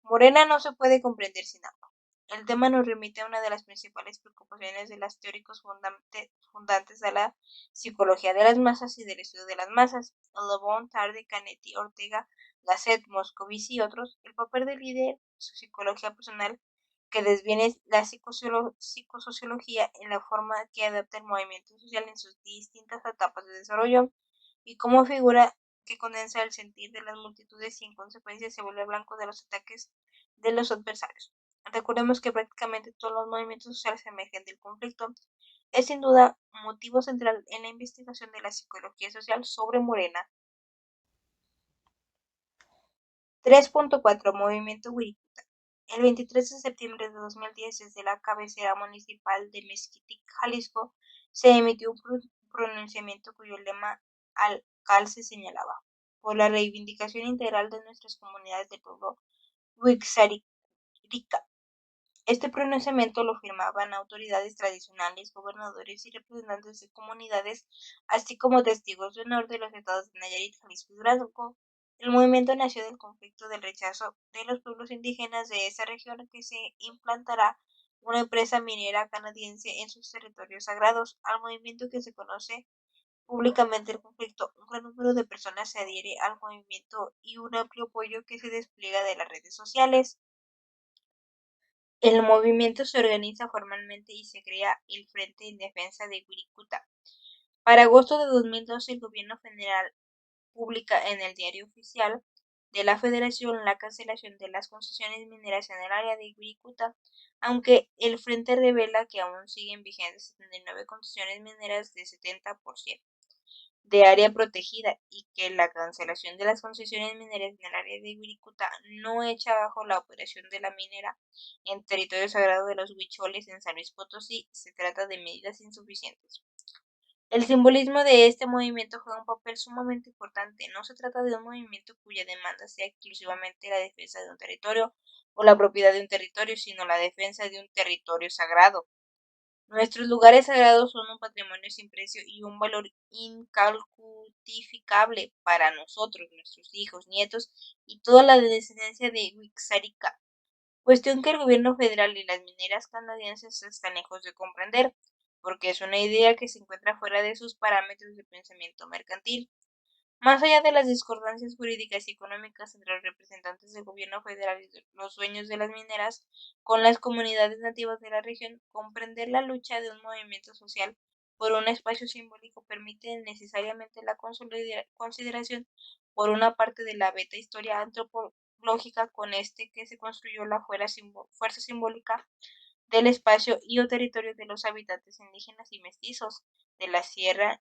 Morena no se puede comprender sin AMLO. El tema nos remite a una de las principales preocupaciones de los teóricos fundantes de la psicología de las masas y del estudio de las masas, Le Bon, Tarde, Canetti, Ortega, Gasset, Moscovici y otros, el papel del líder, su psicología personal, que desviene la psicosociología en la forma que adapta el movimiento social en sus distintas etapas de desarrollo, y como figura que condensa el sentir de las multitudes y en consecuencia se vuelve blanco de los ataques de los adversarios. Recordemos que prácticamente todos los movimientos sociales emergen del conflicto. Es sin duda motivo central en la investigación de la psicología social sobre Morena. 3.4 Movimiento Wirikuta. El 23 de septiembre de 2010, desde la cabecera municipal de Mezquitic, Jalisco, se emitió un pronunciamiento cuyo lema alcalce señalaba: por la reivindicación integral de nuestras comunidades del pueblo Wixárika. Este pronunciamiento lo firmaban autoridades tradicionales, gobernadores y representantes de comunidades, así como testigos de honor de los estados de Nayarit, Jalisco y Durango. El movimiento nació del conflicto del rechazo de los pueblos indígenas de esa región que se implantará una empresa minera canadiense en sus territorios sagrados. Al movimiento que se conoce públicamente el conflicto, un gran número de personas se adhiere al movimiento y un amplio apoyo que se despliega de las redes sociales. El movimiento se organiza formalmente y se crea el Frente en Defensa de Wirikuta Para agosto de 2012, el gobierno federal publica en el Diario Oficial de la Federación la cancelación de las concesiones mineras en el área de Wirikuta, aunque el frente revela que aún siguen vigentes 79 concesiones mineras de 70% de área protegida y que la cancelación de las concesiones mineras en el área de Wirikuta no echa abajo la operación de la minera en territorio sagrado de los huicholes en San Luis Potosí. Se trata de medidas insuficientes. El simbolismo de este movimiento juega un papel sumamente importante. No se trata de un movimiento cuya demanda sea exclusivamente la defensa de un territorio o la propiedad de un territorio, sino la defensa de un territorio sagrado. Nuestros lugares sagrados son un patrimonio sin precio y un valor incalculificable para nosotros, nuestros hijos, nietos y toda la descendencia de Wixárika, cuestión que el gobierno federal y las mineras canadienses están lejos de comprender, porque es una idea que se encuentra fuera de sus parámetros de pensamiento mercantil. Más allá de las discordancias jurídicas y económicas entre los representantes del gobierno federal y los dueños de las mineras con las comunidades nativas de la región, comprender la lucha de un movimiento social por un espacio simbólico permite necesariamente la consideración por una parte de la beta historia antropológica con este que se construyó la fuerza simbólica del espacio y o territorio de los habitantes indígenas y mestizos de la sierra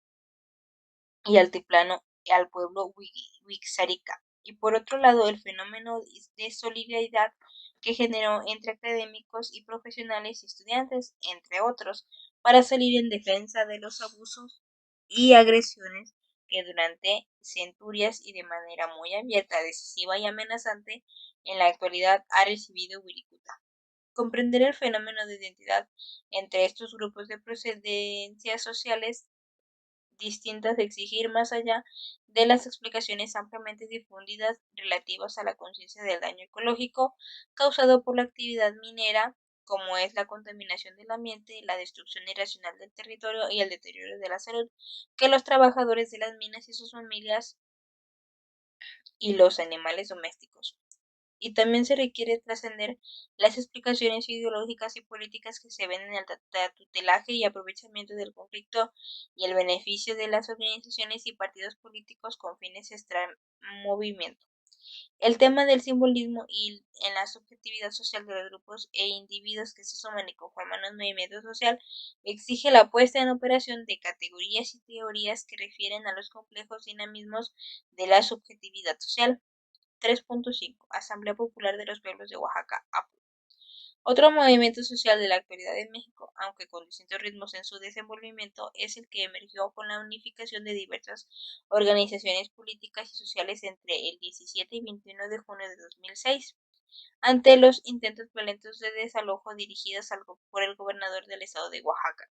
y altiplano al pueblo wixárika, y por otro lado el fenómeno de solidaridad que generó entre académicos y profesionales y estudiantes, entre otros, para salir en defensa de los abusos y agresiones que durante centurias y de manera muy abierta, decisiva y amenazante en la actualidad ha recibido Wirikuta. Comprender el fenómeno de identidad entre estos grupos de procedencias sociales distintas, exigir más allá de las explicaciones ampliamente difundidas relativas a la conciencia del daño ecológico causado por la actividad minera, como es la contaminación del ambiente, la destrucción irracional del territorio y el deterioro de la salud, que los trabajadores de las minas y sus familias y los animales domésticos. Y también se requiere trascender las explicaciones ideológicas y políticas que se ven en el tutelaje y aprovechamiento del conflicto y el beneficio de las organizaciones y partidos políticos con fines extra-movimiento. El tema del simbolismo y en la subjetividad social de los grupos e individuos que se suman y conforman un movimiento social exige la puesta en operación de categorías y teorías que refieren a los complejos dinamismos de la subjetividad social. 3.5 Asamblea Popular de los Pueblos de Oaxaca, APU. Otro movimiento social de la actualidad en México, aunque con distintos ritmos en su desenvolvimiento, es el que emergió con la unificación de diversas organizaciones políticas y sociales entre el 17 y 21 de junio de 2006, ante los intentos violentos de desalojo dirigidos por el gobernador del estado de Oaxaca,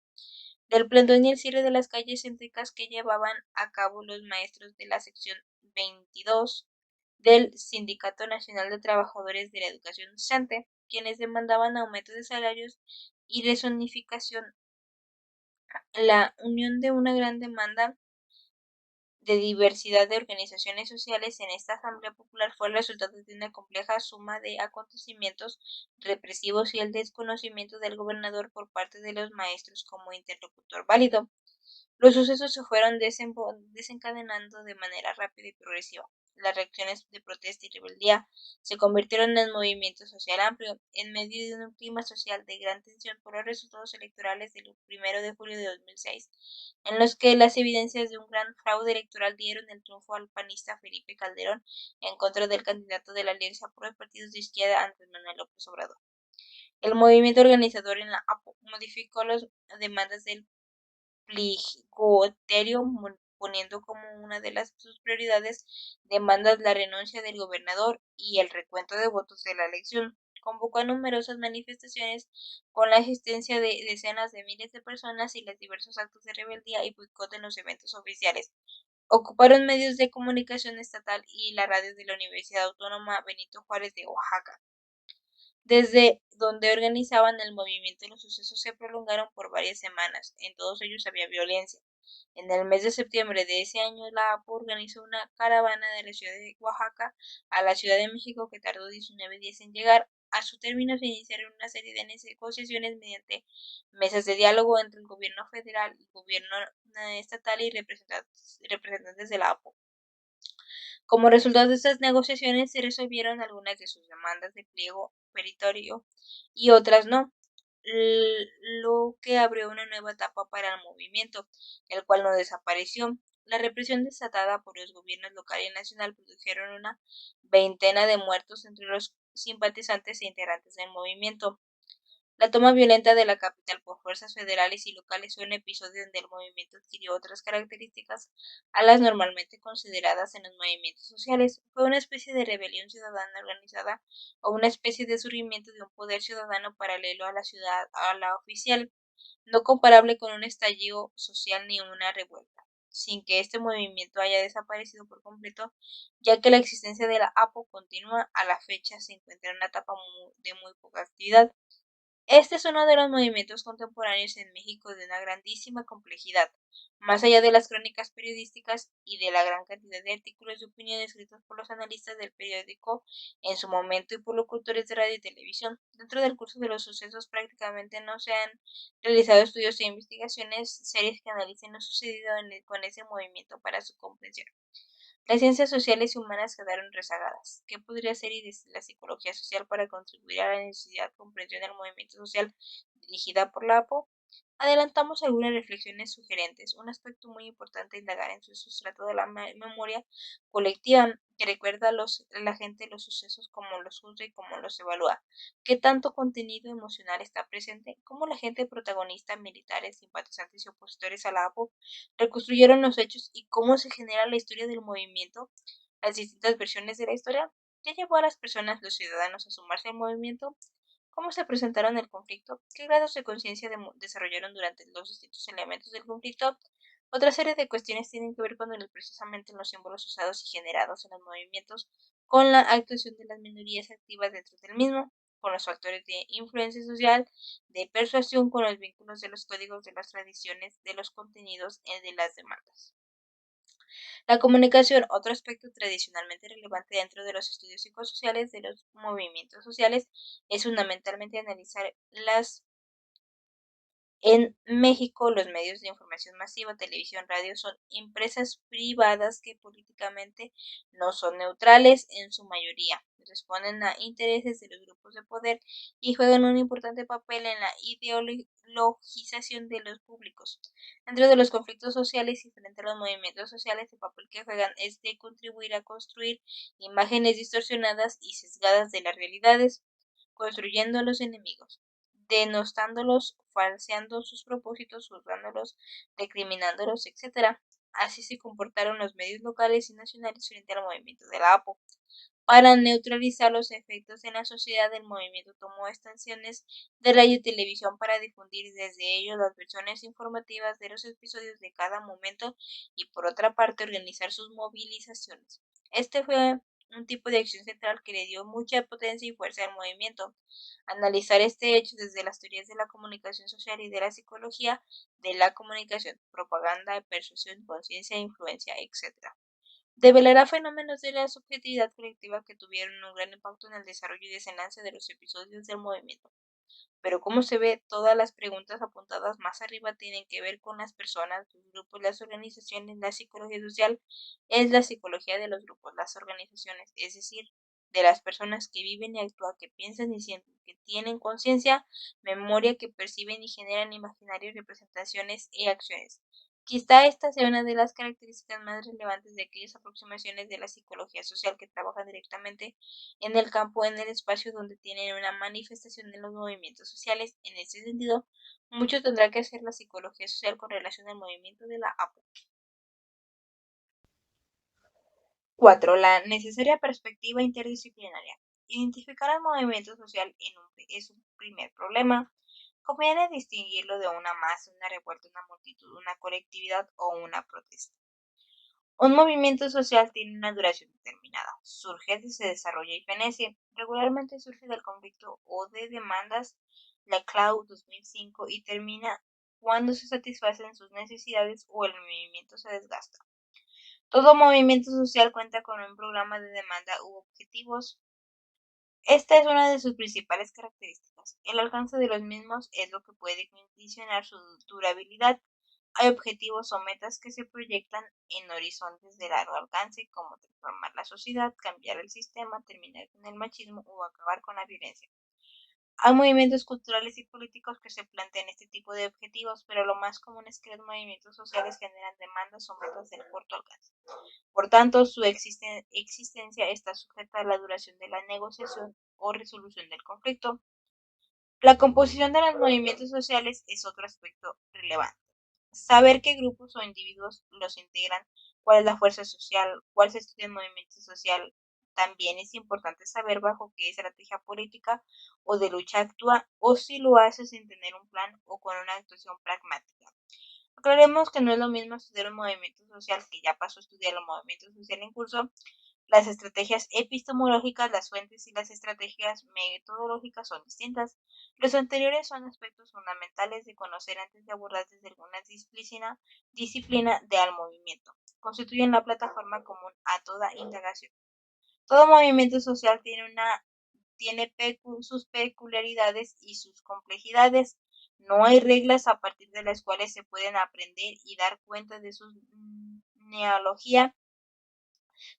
del plantón y el cierre de las calles céntricas que llevaban a cabo los maestros de la sección 22 del Sindicato Nacional de Trabajadores de la Educación Docente, quienes demandaban aumento de salarios y rezonificación. La unión de una gran demanda de diversidad de organizaciones sociales en esta Asamblea Popular fue el resultado de una compleja suma de acontecimientos represivos y el desconocimiento del gobernador por parte de los maestros como interlocutor válido. Los sucesos se fueron desencadenando de manera rápida y progresiva. Las reacciones de protesta y rebeldía se convirtieron en movimiento social amplio, en medio de un clima social de gran tensión por los resultados electorales del 1 de julio de 2006, en los que las evidencias de un gran fraude electoral dieron el triunfo al panista Felipe Calderón en contra del candidato de la Alianza por los partidos de izquierda Andrés Manuel López Obrador. El movimiento organizador en la APO modificó las demandas del Pligoterio, poniendo como una de sus prioridades demandas la renuncia del gobernador y el recuento de votos de la elección. Convocó a numerosas manifestaciones con la asistencia de decenas de miles de personas y los diversos actos de rebeldía y boicot en los eventos oficiales. Ocuparon medios de comunicación estatal y la radio de la Universidad Autónoma Benito Juárez de Oaxaca, desde donde organizaban el movimiento. Los sucesos se prolongaron por varias semanas. En todos ellos había violencia. En el mes de septiembre de ese año, la APO organizó una caravana de la ciudad de Oaxaca a la Ciudad de México que tardó 19 días en llegar. A su término se iniciaron una serie de negociaciones mediante mesas de diálogo entre el gobierno federal y el gobierno estatal y representantes de la APO. Como resultado de estas negociaciones se resolvieron algunas de sus demandas de pliego petitorio y otras no, lo que abrió una nueva etapa para el movimiento, el cual no desapareció. La represión desatada por los gobiernos local y nacional produjeron una veintena de muertos entre los simpatizantes e integrantes del movimiento. La toma violenta de la capital por fuerzas federales y locales fue un episodio donde el movimiento adquirió otras características a las normalmente consideradas en los movimientos sociales. Fue una especie de rebelión ciudadana organizada o una especie de surgimiento de un poder ciudadano paralelo a la oficial, no comparable con un estallido social ni una revuelta, sin que este movimiento haya desaparecido por completo, ya que la existencia de la APO continúa a la fecha, se encuentra en una etapa de muy poca actividad. Este es uno de los movimientos contemporáneos en México de una grandísima complejidad, más allá de las crónicas periodísticas y de la gran cantidad de artículos de opinión escritos por los analistas del periódico en su momento y por locutores de radio y televisión. Dentro del curso de los sucesos prácticamente no se han realizado estudios e investigaciones serias que analicen lo sucedido con ese movimiento para su comprensión. Las ciencias sociales y humanas quedaron rezagadas. ¿Qué podría hacer y decir la psicología social para contribuir a la necesidad de comprensión del movimiento social dirigida por la APO? Adelantamos algunas reflexiones sugerentes. Un aspecto muy importante a indagar en su sustrato de la memoria colectiva que recuerda a la gente los sucesos, cómo los juzga y cómo los evalúa. ¿Qué tanto contenido emocional está presente? ¿Cómo la gente protagonista, militares, simpatizantes y opositores a la APO reconstruyeron los hechos y cómo se genera la historia del movimiento, las distintas versiones de la historia? ¿Qué llevó a las personas, los ciudadanos, a sumarse al movimiento? ¿Cómo se presentaron el conflicto? ¿Qué grados de conciencia desarrollaron durante los distintos elementos del conflicto? Otra serie de cuestiones tienen que ver con precisamente los símbolos usados y generados en los movimientos, con la actuación de las minorías activas dentro del mismo, con los factores de influencia social, de persuasión, con los vínculos de los códigos, de las tradiciones, de los contenidos y de las demandas. La comunicación, otro aspecto tradicionalmente relevante dentro de los estudios psicosociales de los movimientos sociales, es fundamentalmente analizar en México, los medios de información masiva, televisión, radio, son empresas privadas que políticamente no son neutrales en su mayoría, responden a intereses de los grupos de poder y juegan un importante papel en la ideologización de los públicos. Dentro de los conflictos sociales y frente a los movimientos sociales, el papel que juegan es de contribuir a construir imágenes distorsionadas y sesgadas de las realidades, construyendo a los enemigos, denostándolos, falseando sus propósitos, juzgándolos, recriminándolos, etc. Así se comportaron los medios locales y nacionales frente al movimiento de la APO. Para neutralizar los efectos en la sociedad, el movimiento tomó estaciones de radio y televisión para difundir desde ellos las versiones informativas de los episodios de cada momento y, por otra parte, organizar sus movilizaciones. Este fue un tipo de acción central que le dio mucha potencia y fuerza al movimiento. Analizar este hecho desde las teorías de la comunicación social y de la psicología de la comunicación, propaganda, persuasión, conciencia, influencia, etc. Develará fenómenos de la subjetividad colectiva que tuvieron un gran impacto en el desarrollo y desenlace de los episodios del movimiento. Pero como se ve, todas las preguntas apuntadas más arriba tienen que ver con las personas, los grupos, las organizaciones. La psicología social es la psicología de los grupos, las organizaciones, es decir, de las personas que viven y actúan, que piensan y sienten, que tienen conciencia, memoria, que perciben y generan imaginarios, representaciones y acciones. Quizá esta sea una de las características más relevantes de aquellas aproximaciones de la psicología social que trabajan directamente en el campo, en el espacio donde tienen una manifestación de los movimientos sociales. En ese sentido, mucho tendrá que hacer la psicología social con relación al movimiento de la APO. 4. La necesaria perspectiva interdisciplinaria. Identificar al movimiento social es un primer problema. Conviene distinguirlo de una masa, una revuelta, una multitud, una colectividad o una protesta. Un movimiento social tiene una duración determinada. Surge, se desarrolla y fenece. Regularmente surge del conflicto o de demandas, la CLAU 2005, y termina cuando se satisfacen sus necesidades o el movimiento se desgasta. Todo movimiento social cuenta con un programa de demanda u objetivos. Esta es una de sus principales características. El alcance de los mismos es lo que puede condicionar su durabilidad. Hay objetivos o metas que se proyectan en horizontes de largo alcance, como transformar la sociedad, cambiar el sistema, terminar con el machismo o acabar con la violencia. Hay movimientos culturales y políticos que se plantean este tipo de objetivos, pero lo más común es que los movimientos sociales generan demandas o metas del corto alcance. Por tanto, su existencia está sujeta a la duración de la negociación o resolución del conflicto. La composición de los movimientos sociales es otro aspecto relevante. Saber qué grupos o individuos los integran, cuál es la fuerza social, cuál se estudia el movimiento social. También es importante saber bajo qué estrategia política o de lucha actúa o si lo hace sin tener un plan o con una actuación pragmática. Aclaremos que no es lo mismo estudiar un movimiento social que ya pasó a estudiar el movimiento social en curso. Las estrategias epistemológicas, las fuentes y las estrategias metodológicas son distintas. Los anteriores son aspectos fundamentales de conocer antes de abordar desde alguna disciplina de al movimiento. Constituyen la plataforma común a toda indagación. Todo movimiento social tiene sus peculiaridades y sus complejidades. No hay reglas a partir de las cuales se pueden aprender y dar cuenta de su neología,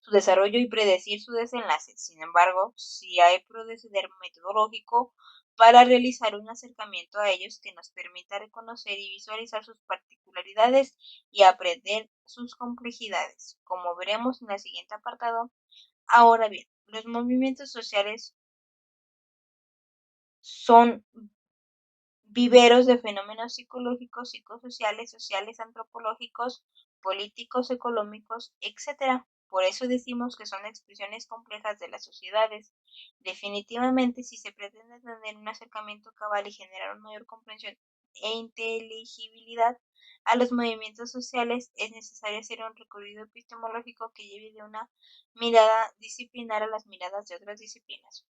su desarrollo y predecir su desenlace. Sin embargo, sí hay proceder metodológico para realizar un acercamiento a ellos que nos permita reconocer y visualizar sus particularidades y aprender sus complejidades, como veremos en el siguiente apartado. Ahora bien, los movimientos sociales son viveros de fenómenos psicológicos, psicosociales, sociales, antropológicos, políticos, económicos, etc. Por eso decimos que son expresiones complejas de las sociedades. Definitivamente, si se pretende tener un acercamiento cabal y generar una mayor comprensión e inteligibilidad a los movimientos sociales, es necesario hacer un recorrido epistemológico que lleve de una mirada disciplinar a las miradas de otras disciplinas.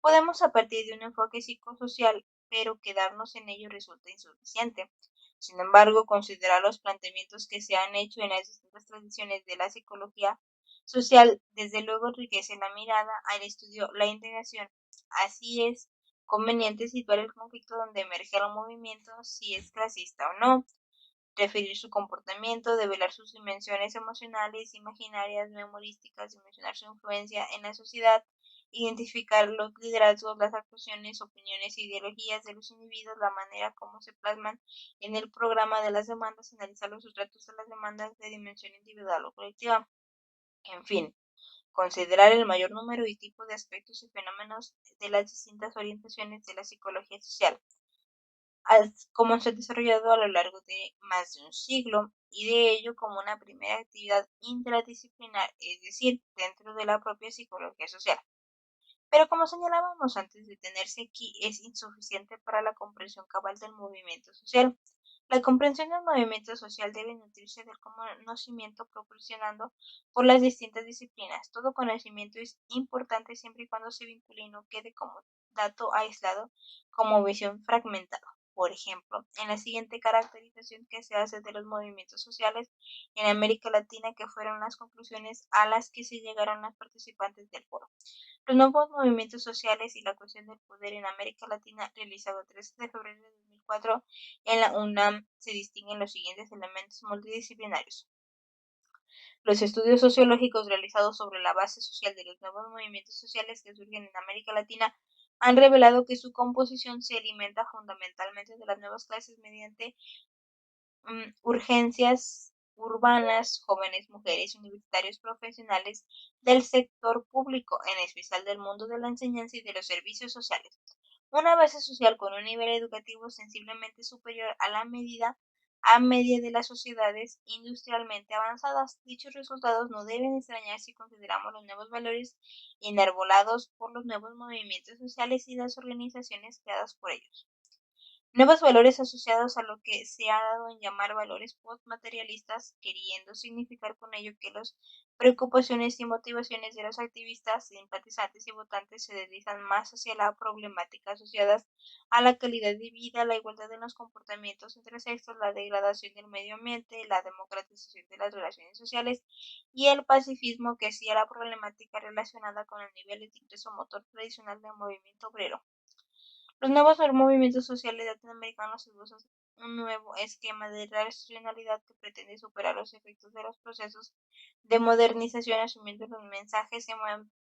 Podemos a partir de un enfoque psicosocial, pero quedarnos en ello resulta insuficiente. Sin embargo, considerar los planteamientos que se han hecho en las distintas tradiciones de la psicología social, desde luego enriquece la mirada al estudio, la integración. Así es conveniente situar el conflicto donde emerge el movimiento, si es clasista o no, referir su comportamiento, develar sus dimensiones emocionales, imaginarias, memorísticas, dimensionar su influencia en la sociedad, identificar los liderazgos, las actuaciones, opiniones e ideologías de los individuos, la manera como se plasman en el programa de las demandas, analizar los sustratos de las demandas de dimensión individual o colectiva. En fin, considerar el mayor número y tipo de aspectos y fenómenos de las distintas orientaciones de la psicología social, como se ha desarrollado a lo largo de más de un siglo, y de ello como una primera actividad interdisciplinar, es decir, dentro de la propia psicología social. Pero como señalábamos antes, detenerse aquí es insuficiente para la comprensión cabal del movimiento social. La comprensión del movimiento social debe nutrirse del conocimiento proporcionado por las distintas disciplinas. Todo conocimiento es importante siempre y cuando se vincule y no quede como dato aislado, como visión fragmentada. Por ejemplo, en la siguiente caracterización que se hace de los movimientos sociales en América Latina, que fueron las conclusiones a las que se llegaron las participantes del foro. Los nuevos movimientos sociales y la cuestión del poder en América Latina, realizado el 13 de febrero de 2004 en la UNAM, se distinguen los siguientes elementos multidisciplinarios. Los estudios sociológicos realizados sobre la base social de los nuevos movimientos sociales que surgen en América Latina han revelado que su composición se alimenta fundamentalmente de las nuevas clases mediante urgencias urbanas, jóvenes, mujeres, universitarios, profesionales del sector público, en especial del mundo de la enseñanza y de los servicios sociales. Una base social con un nivel educativo sensiblemente superior a media de las sociedades industrialmente avanzadas. Dichos resultados no deben extrañar si consideramos los nuevos valores enarbolados por los nuevos movimientos sociales y las organizaciones creadas por ellos. Nuevos valores asociados a lo que se ha dado en llamar valores postmaterialistas, queriendo significar con ello que las preocupaciones y motivaciones de los activistas, simpatizantes y votantes se deslizan más hacia la problemática asociadas a la calidad de vida, la igualdad en los comportamientos entre sexos, la degradación del medio ambiente, la democratización de las relaciones sociales y el pacifismo, que hacía la problemática relacionada con el nivel de ingreso motor tradicional del movimiento obrero. Los nuevos movimientos sociales latinoamericanos un nuevo esquema de racionalidad que pretende superar los efectos de los procesos de modernización, asumiendo los mensajes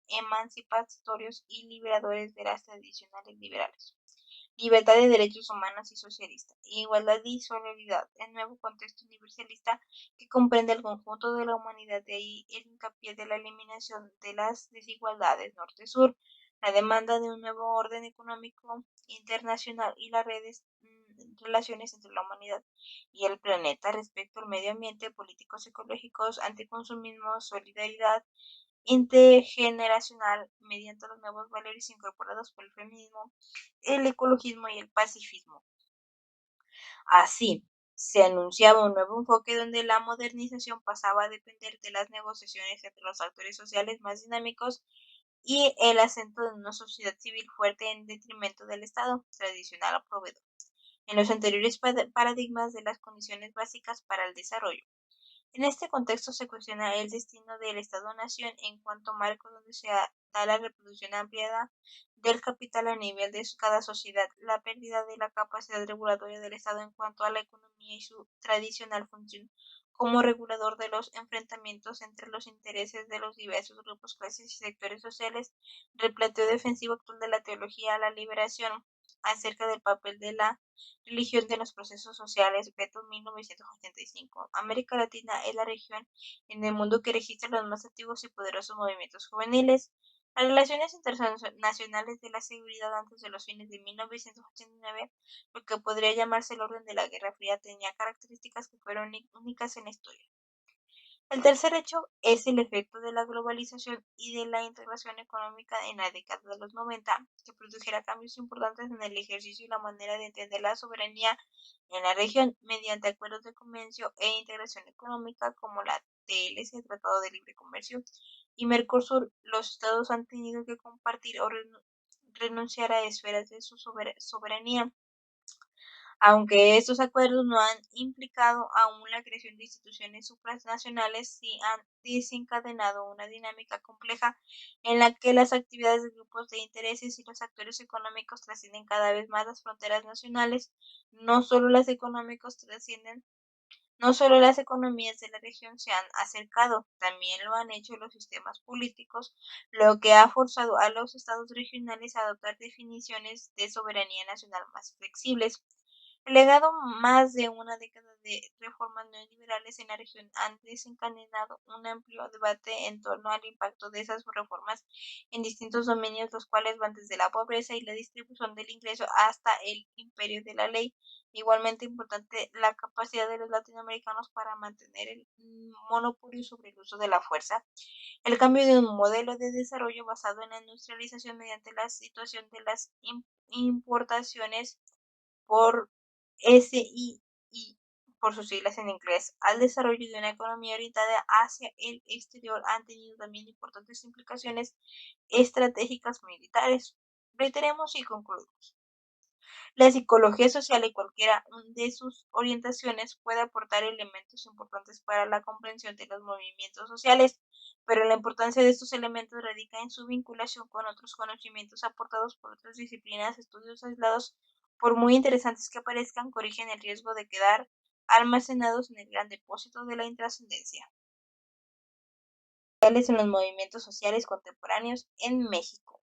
emancipatorios y liberadores de las tradicionales liberales. Libertad de derechos humanos y socialista, igualdad y solidaridad, el nuevo contexto universalista que comprende el conjunto de la humanidad, de ahí el hincapié de la eliminación de las desigualdades norte-sur, la demanda de un nuevo orden económico internacional y las relaciones entre la humanidad y el planeta respecto al medio ambiente, políticos ecológicos, anticonsumismo, solidaridad intergeneracional mediante los nuevos valores incorporados por el feminismo, el ecologismo y el pacifismo. Así, se anunciaba un nuevo enfoque donde la modernización pasaba a depender de las negociaciones entre los actores sociales más dinámicos y el acento de una sociedad civil fuerte en detrimento del Estado tradicional o proveedor, en los anteriores paradigmas de las condiciones básicas para el desarrollo. En este contexto se cuestiona el destino del Estado-nación en cuanto marco donde se da la reproducción ampliada del capital a nivel de cada sociedad, la pérdida de la capacidad regulatoria del Estado en cuanto a la economía y su tradicional función como regulador de los enfrentamientos entre los intereses de los diversos grupos, clases y sectores sociales, replanteo defensivo actual de la teología a la liberación acerca del papel de la religión de los procesos sociales, Beto 1985. América Latina es la región en el mundo que registra los más activos y poderosos movimientos juveniles. Las relaciones internacionales de la seguridad antes de los fines de 1989, lo que podría llamarse el orden de la Guerra Fría, tenía características que fueron únicas en la historia. El tercer hecho es el efecto de la globalización y de la integración económica en la década de los 90, que produjera cambios importantes en el ejercicio y la manera de entender la soberanía en la región mediante acuerdos de comercio e integración económica como la TLC, Tratado de Libre Comercio, y Mercosur. Los estados han tenido que compartir o renunciar a esferas de su soberanía, aunque estos acuerdos no han implicado aún la creación de instituciones supranacionales, sí han desencadenado una dinámica compleja en la que las actividades de grupos de intereses y los actores económicos trascienden cada vez más las fronteras nacionales. No solo las económicos trascienden No solo las economías de la región se han acercado, también lo han hecho los sistemas políticos, lo que ha forzado a los estados regionales a adoptar definiciones de soberanía nacional más flexibles. El legado más de una década de reformas neoliberales en la región han desencadenado un amplio debate en torno al impacto de esas reformas en distintos dominios, los cuales van desde la pobreza y la distribución del ingreso hasta el imperio de la ley. Igualmente importante la capacidad de los latinoamericanos para mantener el monopolio sobre el uso de la fuerza, el cambio de un modelo de desarrollo basado en la industrialización mediante la situación de las importaciones por SII, por sus siglas en inglés, al desarrollo de una economía orientada hacia el exterior han tenido también importantes implicaciones estratégicas militares. Reiteremos y concluimos. La psicología social y cualquiera de sus orientaciones puede aportar elementos importantes para la comprensión de los movimientos sociales, pero la importancia de estos elementos radica en su vinculación con otros conocimientos aportados por otras disciplinas. Estudios aislados, por muy interesantes que parezcan, corrigen el riesgo de quedar almacenados en el gran depósito de la intrascendencia. En los movimientos sociales contemporáneos en México.